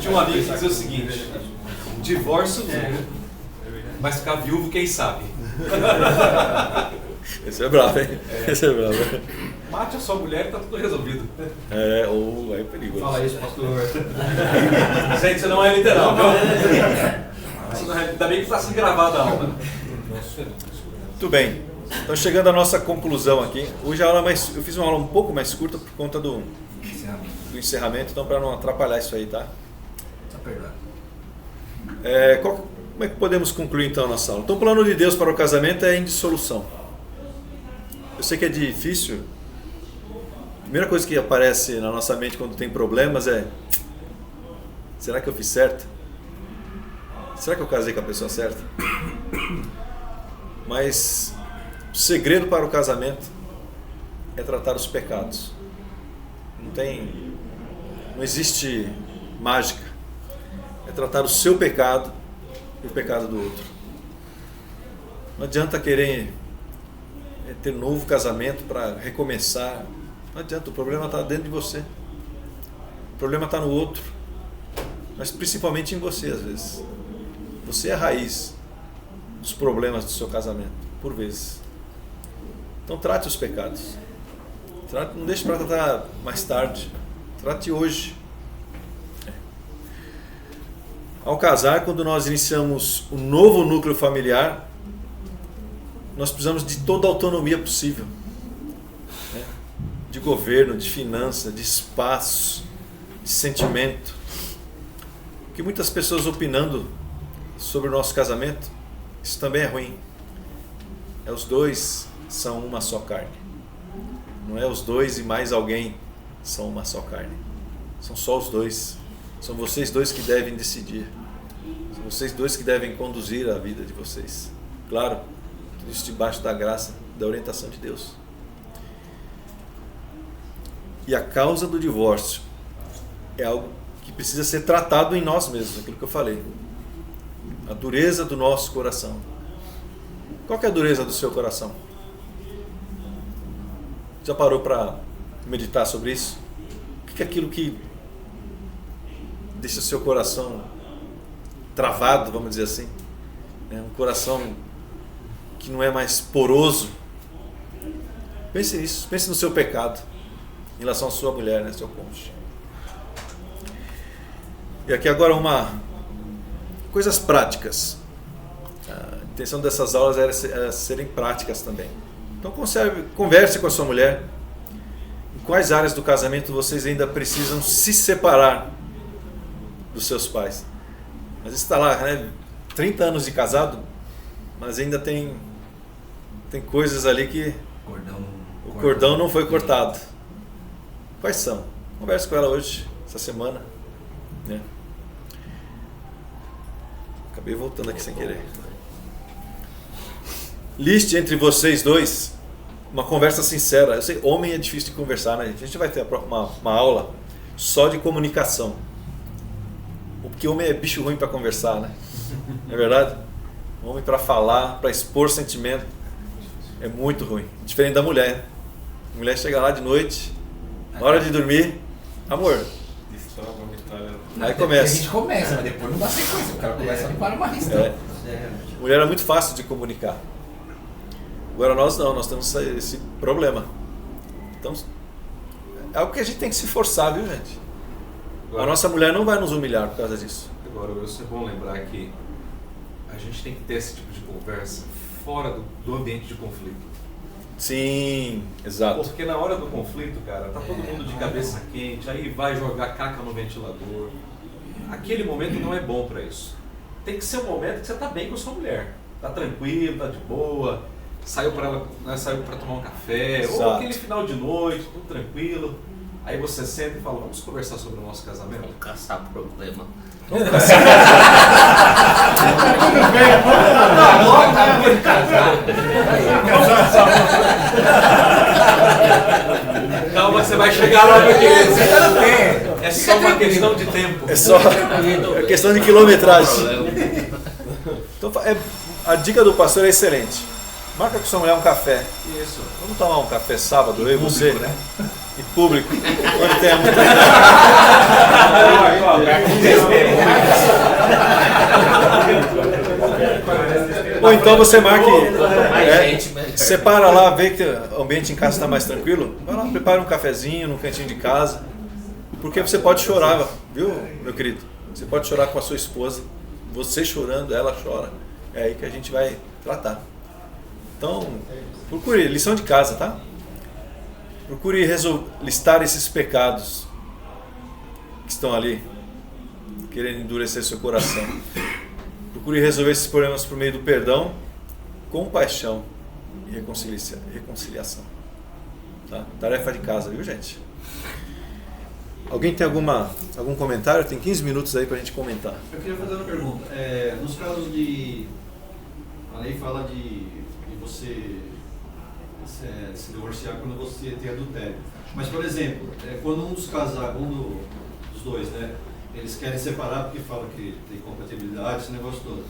S2: Tinha um amigo que dizia o seguinte: divórcio não, mas ficar viúvo, quem sabe?
S1: Esse é bravo, hein? Esse é bravo.
S2: Mate a sua mulher e tá tudo resolvido.
S1: Ou é perigoso.
S5: Fala isso, pastor.
S2: Gente, isso não é literal, viu? Ainda bem que está sendo gravada a aula.
S1: Muito bem. Então, chegando à nossa conclusão aqui. Hoje eu fiz uma aula um pouco mais curta por conta do encerramento, então para não atrapalhar isso aí, tá? Como é que podemos concluir então a nossa aula? Então, o plano de Deus para o casamento é indissolução. Eu sei que é difícil. A primeira coisa que aparece na nossa mente quando tem problemas é: será que eu fiz certo? Será que eu casei com a pessoa certa? Mas o segredo para o casamento é tratar os pecados. Não existe mágica. tratar o seu pecado e o pecado do outro. Não adianta querer ter novo casamento para recomeçar. Não adianta, o problema está dentro de você. O problema está no outro. Mas principalmente em você, às vezes. Você é a raiz dos problemas do seu casamento, por vezes. Então trate os pecados. Não deixe para tratar mais tarde. Trate hoje. Ao casar, quando nós iniciamos um novo núcleo familiar, nós precisamos de toda a autonomia possível. De governo, de finança, de espaço, de sentimento. Porque muitas pessoas opinando sobre o nosso casamento, isso também é ruim. Os dois são uma só carne. Não é os dois e mais alguém são uma só carne. São só os dois. São vocês dois que devem decidir. São vocês dois que devem conduzir a vida de vocês. Claro, tudo isso debaixo da graça, da orientação de Deus. E a causa do divórcio é algo que precisa ser tratado em nós mesmos, aquilo que eu falei. A dureza do nosso coração. Qual que é a dureza do seu coração? Já parou para meditar sobre isso? O que é aquilo que deixa o seu coração travado, vamos dizer assim? Um coração que não é mais poroso. Pense nisso, pense no seu pecado em relação à sua mulher, seu cônjuge. E aqui agora coisas práticas. A intenção dessas aulas era serem práticas também. Então converse com a sua mulher. Em quais áreas do casamento vocês ainda precisam se separar dos seus pais? Às vezes está lá, 30 anos de casado, mas ainda tem coisas ali que o cordão não foi cortado. Quais são? Converse com ela hoje, essa semana. Acabei voltando aqui sem querer. Liste entre vocês dois uma conversa sincera. Eu sei, homem é difícil de conversar, né, gente? A gente vai ter uma aula só de comunicação. Porque homem é bicho ruim para conversar, né? Não é verdade? Homem para falar, para expor sentimento é muito ruim. Diferente da mulher. A mulher chega lá de noite, na hora de dormir, amor. Aí começa.
S10: A gente começa, mas depois não dá sequência. O cara começa a não para mais.
S1: Mulher é muito fácil de comunicar. Agora nós não, nós temos esse problema. Então, é algo que a gente tem que se forçar, viu, gente? A nossa mulher não vai nos humilhar por causa disso.
S2: Agora, Wilson, é bom lembrar que a gente tem que ter esse tipo de conversa fora do ambiente de conflito.
S1: Sim, exato.
S2: Porque na hora do conflito, cara, tá todo mundo de cabeça quente, aí vai jogar caca no ventilador. Aquele momento não é bom para isso. Tem que ser um momento que você tá bem com a sua mulher. Tá tranquilo, tá de boa, saiu para tomar um café, exato. Ou aquele final de noite, tudo tranquilo. Aí você senta e fala, vamos conversar sobre o nosso casamento?
S11: Vamos caçar problema.
S2: Vamos caçar. Calma, você vai chegar lá, meu querido. É só uma questão de tempo.
S1: É só questão de quilometragem. Então, a dica do pastor é excelente. Marca com sua mulher um café.
S2: Isso.
S1: Vamos tomar um café sábado, eu e você, né? E público. Onde tem Ou então você marque, separa lá, vê que o ambiente em casa está mais tranquilo. Vai lá, prepara um cafezinho no cantinho de casa. Porque você pode chorar, viu, meu querido? Você pode chorar com a sua esposa. Você chorando, ela chora. É aí que a gente vai tratar. Então, procure, lição de casa, tá? Procure listar esses pecados que estão ali, querendo endurecer seu coração. Procure resolver esses problemas por meio do perdão, compaixão e reconciliação. Tá? Tarefa de casa, viu, gente? Alguém tem algum comentário? Tem 15 minutos aí pra gente comentar.
S16: Eu queria fazer uma pergunta. Nos casos de... A lei fala de você se divorciar quando você tem adultério. Mas, por exemplo, quando um dos dois, né, eles querem separar porque falam que tem compatibilidade, esse negócio todo.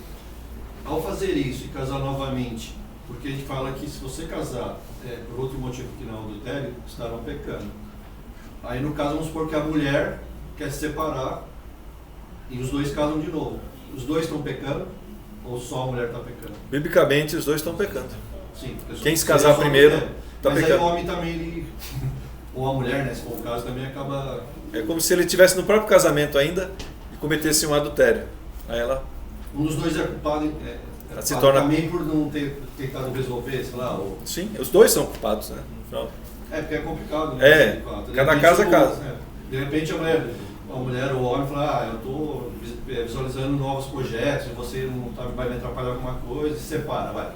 S16: Ao fazer isso e casar novamente, porque a gente fala que se você casar por outro motivo que não adultério, estarão pecando. Aí no caso, vamos supor que a mulher quer se separar e os dois casam de novo. Os dois estão pecando ou só a mulher está pecando?
S1: Biblicamente, os dois estão pecando.
S16: Sim.
S1: Quem se casar primeiro está
S16: Mas
S1: pecando.
S16: aí o homem também, ele, ou a mulher, né, se for o caso, também acaba...
S1: É como se ele estivesse no próprio casamento ainda e cometesse um adultério. Aí ela...
S16: Um dos dois é culpado,
S1: se torna...
S16: também por não ter tentado resolver, sei lá. Ou...
S1: Sim, os dois são culpados, né? No final.
S16: Porque é complicado, né?
S1: Cada caso é caso.
S16: De repente a mulher ou o homem fala, eu estou visualizando novos projetos, você não vai me atrapalhar com alguma coisa, se separa, vai.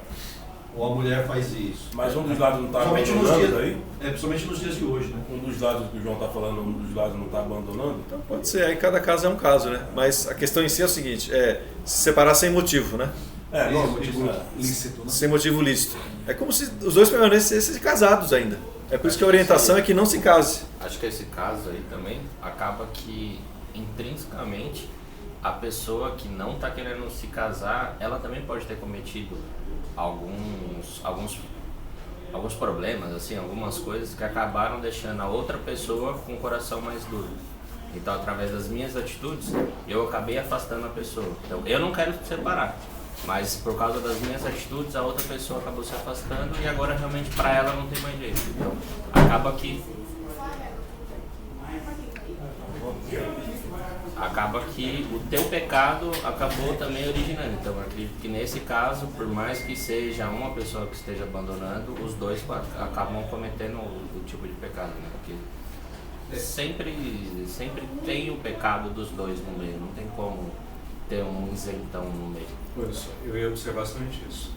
S16: Ou a mulher faz isso.
S8: Mas um dos lados não está
S16: abandonando
S8: aí?
S16: Principalmente nos dias de hoje, né?
S8: Um dos lados que o João está falando, um dos lados não está abandonando?
S1: Então pode ser, aí cada caso é um caso, né? Mas a questão em si é o seguinte, se separar sem motivo, né?
S2: Não, motivo lícito, né?
S1: Sem motivo lícito. É como se os dois permanecessem casados ainda. É por isso que a orientação é que não se case.
S11: Acho que esse caso aí também acaba que intrinsecamente a pessoa que não está querendo se casar, ela também pode ter cometido alguns problemas, assim, algumas coisas que acabaram deixando a outra pessoa com o coração mais duro. Então, através das minhas atitudes, eu acabei afastando a pessoa. Então, eu não quero separar, mas por causa das minhas atitudes, a outra pessoa acabou se afastando e agora realmente para ela não tem mais jeito. Então, acaba que o teu pecado acabou também originando. Então, eu acredito que nesse caso, por mais que seja uma pessoa que esteja abandonando, os dois acabam cometendo o tipo de pecado, né? Porque sempre tem o pecado dos dois no meio, não tem como ter um isentão no meio.
S2: Olha só, eu ia observar bastante isso.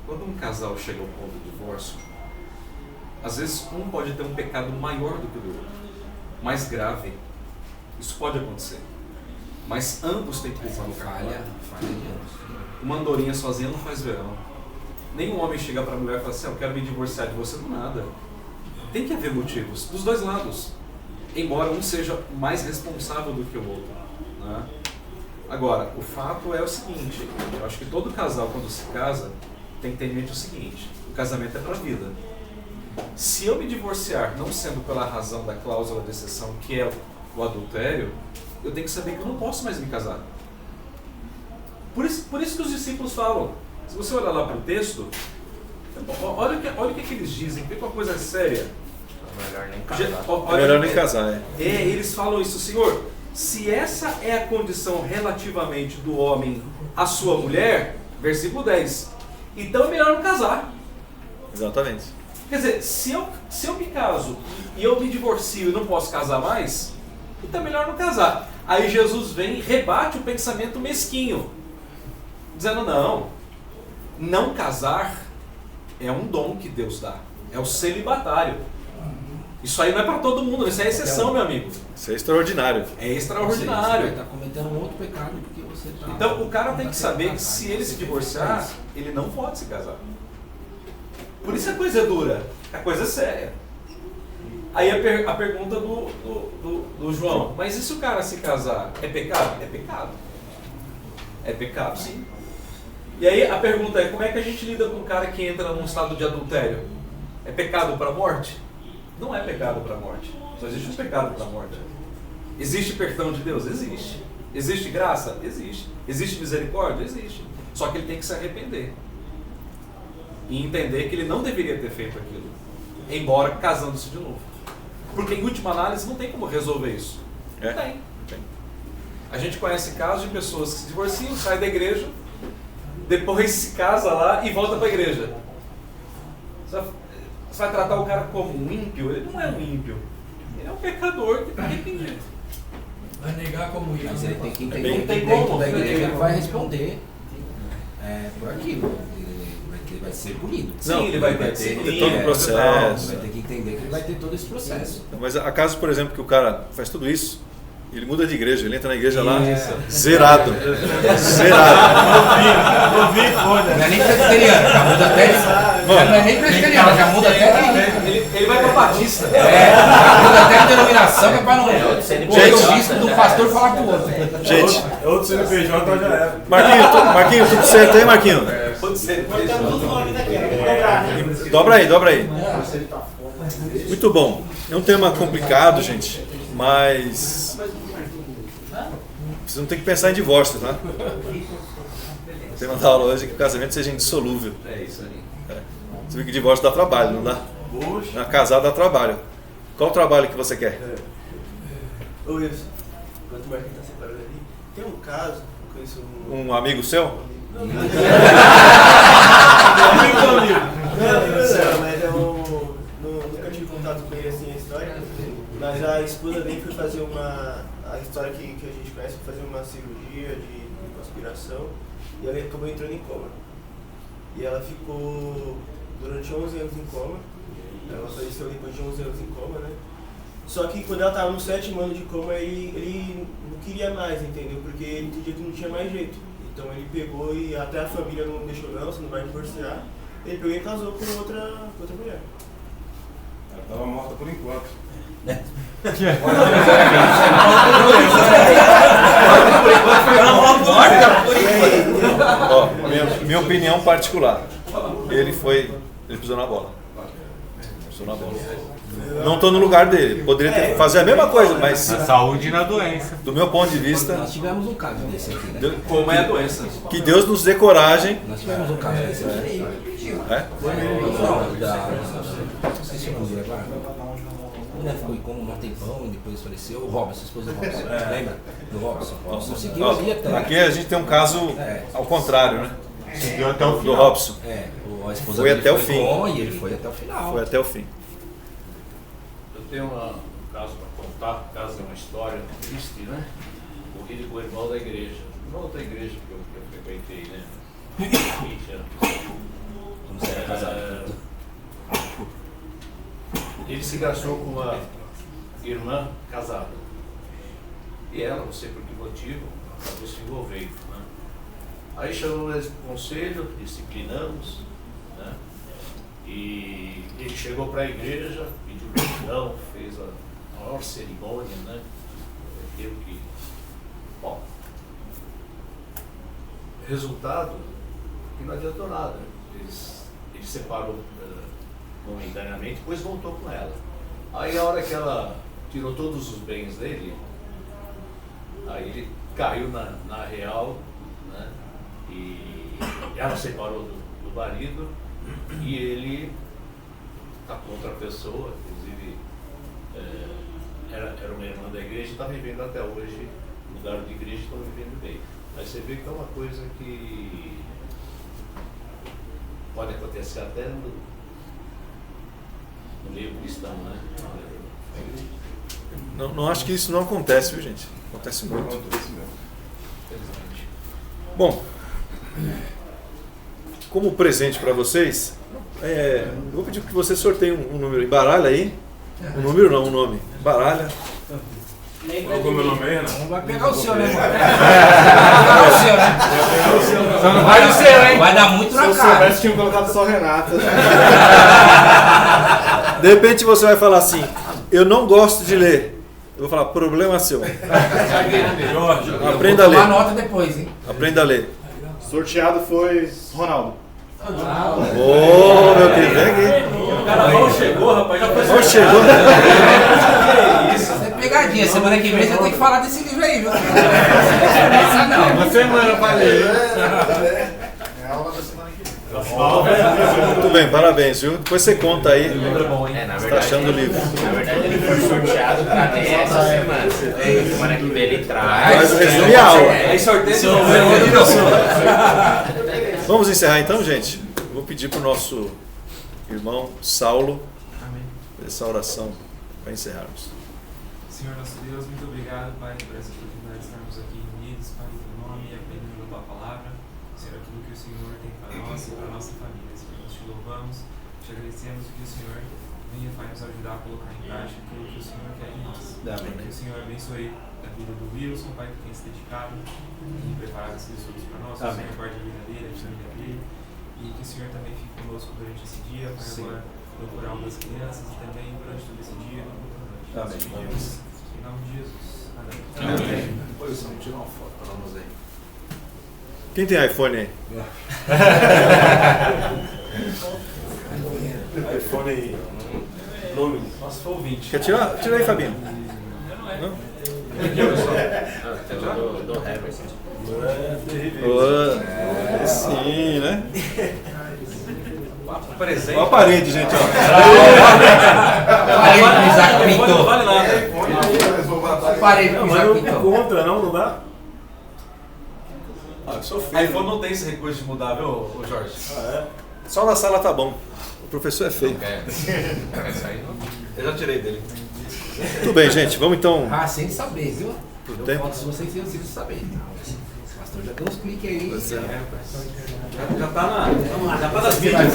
S2: Quando um casal chega ao ponto do divórcio, às vezes um pode ter um pecado maior do que o do outro, mais grave. Isso pode acontecer. Mas ambos têm que pisar no falha. Uma andorinha sozinha não faz verão. Nenhum homem chega para a mulher e fala assim, eu quero me divorciar de você do nada. Tem que haver motivos, dos dois lados. Embora um seja mais responsável do que o outro, né? Agora, o fato é o seguinte, eu acho que todo casal quando se casa tem que ter em mente o seguinte, o casamento é para a vida. Se eu me divorciar, não sendo pela razão da cláusula de exceção, que é o adultério, eu tenho que saber que eu não posso mais me casar. Por isso que os discípulos falam, se você olhar lá para o texto, olha o que eles dizem, que uma coisa séria.
S11: Melhor nem casar.
S1: Melhor nem casar,
S2: eles falam isso, Senhor, se essa é a condição relativamente do homem à sua mulher, versículo 10, então é melhor não casar.
S1: Exatamente.
S2: Quer dizer, se eu me caso e eu me divorcio e não posso casar mais, então é melhor não casar. Aí Jesus vem e rebate o pensamento mesquinho, dizendo não casar é um dom que Deus dá, é o celibatário. Isso aí não é para todo mundo, isso é exceção, meu amigo.
S1: Isso é extraordinário.
S2: É extraordinário.
S10: Você vai estar cometendo um outro pecado porque você está...
S2: Então o cara tem que saber que se ele se divorciar, ele não pode se casar. Por isso a coisa é dura, a coisa é séria. Aí a pergunta do João, mas e se o cara se casar? É pecado? É pecado. É pecado, sim. E aí a pergunta é, como é que a gente lida com um cara que entra num estado de adultério? É pecado para a morte? Não é pecado para a morte. Só existe um pecado para a morte. Existe perdão de Deus? Existe. Existe graça? Existe. Existe misericórdia? Existe. Só que ele tem que se arrepender. E entender que ele não deveria ter feito aquilo. Embora casando-se de novo. Porque em última análise não tem como resolver isso. Não tem. A gente conhece casos de pessoas que se divorciam, saem da igreja, depois se casa lá e volta para a igreja. Você vai tratar o cara como um ímpio? Ele não é um ímpio. Ele é um pecador que está arrependido.
S5: Vai negar como ímpio.
S10: Mas ele tem que entender
S2: Não
S10: que
S2: tem
S10: dentro
S2: como.
S10: da igreja ele vai responder por aquilo. Ele vai ser punido.
S2: Sim, ele vai ter
S1: todo o processo.
S10: Vai ter que entender que ele vai ter todo esse processo.
S1: Mas há casos, por exemplo, que o cara faz tudo isso, ele muda de igreja, ele entra na igreja lá, zerado.
S10: Não é nem presbiteriano, já muda até. Não é nem presbiteriano, já muda até.
S2: Ele Ele vai pra Batista.
S10: Até a denominação que é pra não. Gente, do pastor falar pro outro.
S1: Gente,
S8: É outro CNPJ, já era.
S1: Marquinhos, tudo certo aí, Marquinhos? Dobra aí. Muito bom. É um tema complicado, gente, mas vocês não tem que pensar em divórcio, tá? O tema da aula hoje é que o casamento seja indissolúvel.
S2: É isso aí.
S1: Você viu que divórcio dá trabalho, não dá? Na casada dá trabalho. Qual o trabalho que você quer?
S17: Ô Wilson, enquanto o Marquinhos tá separando ali, tem um caso, eu conheço
S1: Um amigo seu?
S17: Não, mas eu nunca tive contato com ele assim, a história. Mas a esposa dele foi fazer a história que a gente conhece, foi fazer uma cirurgia de conspiração e ela acabou entrando em coma. E ela ficou durante 11 anos em coma. Ela faleceu depois de 11 anos em coma, né? Só que quando ela estava no 7º ano de coma, ele não queria mais, entendeu? Porque ele entendia que não tinha mais jeito. Então ele pegou e até a família não deixou não, você não vai divorciar. Ele pegou e casou com outra mulher.
S8: Ela estava morta por enquanto.
S1: Ó, minha opinião particular. Ele pisou na bola. Não estou no lugar dele. Poderia fazer a mesma coisa, mas.
S18: Na saúde e na doença.
S1: Do meu ponto de vista.
S10: Nós tivemos um caso desse aqui, né?
S2: Como é a doença?
S1: Que Deus nos dê coragem.
S10: Nós tivemos um caso desse aqui. Esqueci o nome dele agora. A mulher ficou em coma um tempão e depois faleceu. O Robson, a esposa do Robson. Lembra? Do Robson. Conseguiu ali até.
S1: Aqui a gente tem um caso ao contrário, né?
S18: Seguiu até o final.
S1: Do Robson.
S10: A esposa
S1: foi
S10: dele
S1: até o
S10: foi
S1: fim.
S10: Bom, e ele foi até o final.
S1: Foi até o fim.
S4: Eu tenho um caso para contar, um caso de uma história triste, né? Ocorrido com o irmão da igreja. Uma outra igreja que eu frequentei, né? 20 anos.
S10: Vamos ser casados.
S4: Ele se casou com uma irmã casada. E ela, não sei por que motivo, acabou se envolvendo. Né? Aí chamamos eles para o conselho, disciplinamos, né? E ele chegou para a igreja, pediu perdão, fez a maior cerimônia, né? Teve que. Bom, resultado que não adiantou nada. Ele separou momentaneamente, depois voltou com ela. Aí a hora que ela tirou todos os bens dele, aí ele caiu na real, né? E ela separou do marido e ele está com outra pessoa, inclusive era uma irmã da igreja e está vivendo até hoje, no lugar de igreja, estão vivendo bem. Mas você vê que é uma coisa que pode acontecer até no meio cristão, né?
S1: Não acho que isso não acontece, viu, gente? Acontece muito. Bom, como presente para vocês, eu vou pedir que você sorteie um número. Embaralha aí. Um número não, um nome. Embaralha.
S8: Qual é o meu nome aí, Renan?
S10: Vai pegar o seu, né? Vai pegar o seu, né? Só não vai o seu, hein? Vai dar muito na cara.
S14: Se eu soubesse, tinha colocado só Renata.
S1: De repente você vai falar assim, eu não gosto de ler. Eu vou falar, problema seu. Aprenda a ler.
S10: Vou tomar nota depois, hein?
S1: Aprenda a ler.
S14: Sorteado foi Ronaldo.
S1: Ô, meu querido, vem aqui.
S2: O cara mal chegou, rapaz. Já foi
S1: Mal chegou.
S2: Isso.
S10: É pegadinha. Semana que vem você tem que falar desse livro aí, viu? Essa não.
S18: Uma semana pra ler.
S14: É a aula da semana que vem.
S1: Muito bem, parabéns, viu? Depois você conta aí.
S11: Você
S1: tá achando o livro.
S11: Na verdade, ele foi sorteado para ler essa semana. Semana que vem ele traz.
S1: Faz o resumo e a aula.
S2: Aí sorteio.
S1: Vamos encerrar então, gente? Vou pedir para o nosso irmão Saulo essa oração para encerrarmos.
S13: Senhor nosso Deus, muito obrigado, Pai, por essa oportunidade de estarmos aqui unidos, Pai, em teu nome e aprendendo a tua palavra. Senhor, aquilo que o Senhor tem para nós e para a nossa família. Senhor, nós te louvamos, te agradecemos que o Senhor venha, Pai, nos ajudar a colocar em prática aquilo que o Senhor quer em nós. Que o Senhor abençoe a vida do Wilson, Pai, que tem se dedicado e preparado esses estudos para nós. Que o Senhor guarde a vida dele, a família dele. E que o Senhor também fique conosco durante esse dia, Pai, agora procurar uma das crianças e também durante todo esse dia.
S1: Amém.
S13: Em nome de Jesus.
S1: Amém. Posição, tira uma foto para nós aí. Quem tem iPhone aí? iPhone aí. Nome.
S2: Nossa, foi ouvinte.
S1: Quer tirar? Tira aí, Fabinho. Não?
S11: Do Herbert.
S1: Sim, né?
S2: Presente.
S1: Olha a parede, gente. Ó.
S2: Não vale nada.
S1: Não, mas não é contra, não dá? Ah, eu sou feio.
S2: iPhone não tem esse recurso de mudar, viu, Jorge?
S1: Ah, é? Só na sala tá bom. O professor é feio.
S2: Eu já tirei dele.
S1: Tudo bem, gente. Vamos então.
S10: Ah, sem saber, viu?
S1: Por
S10: Eu
S1: tempo.
S10: foto se vocês têm sido saber. O pastor já deu uns cliques aí.
S2: Já tá nas mídias.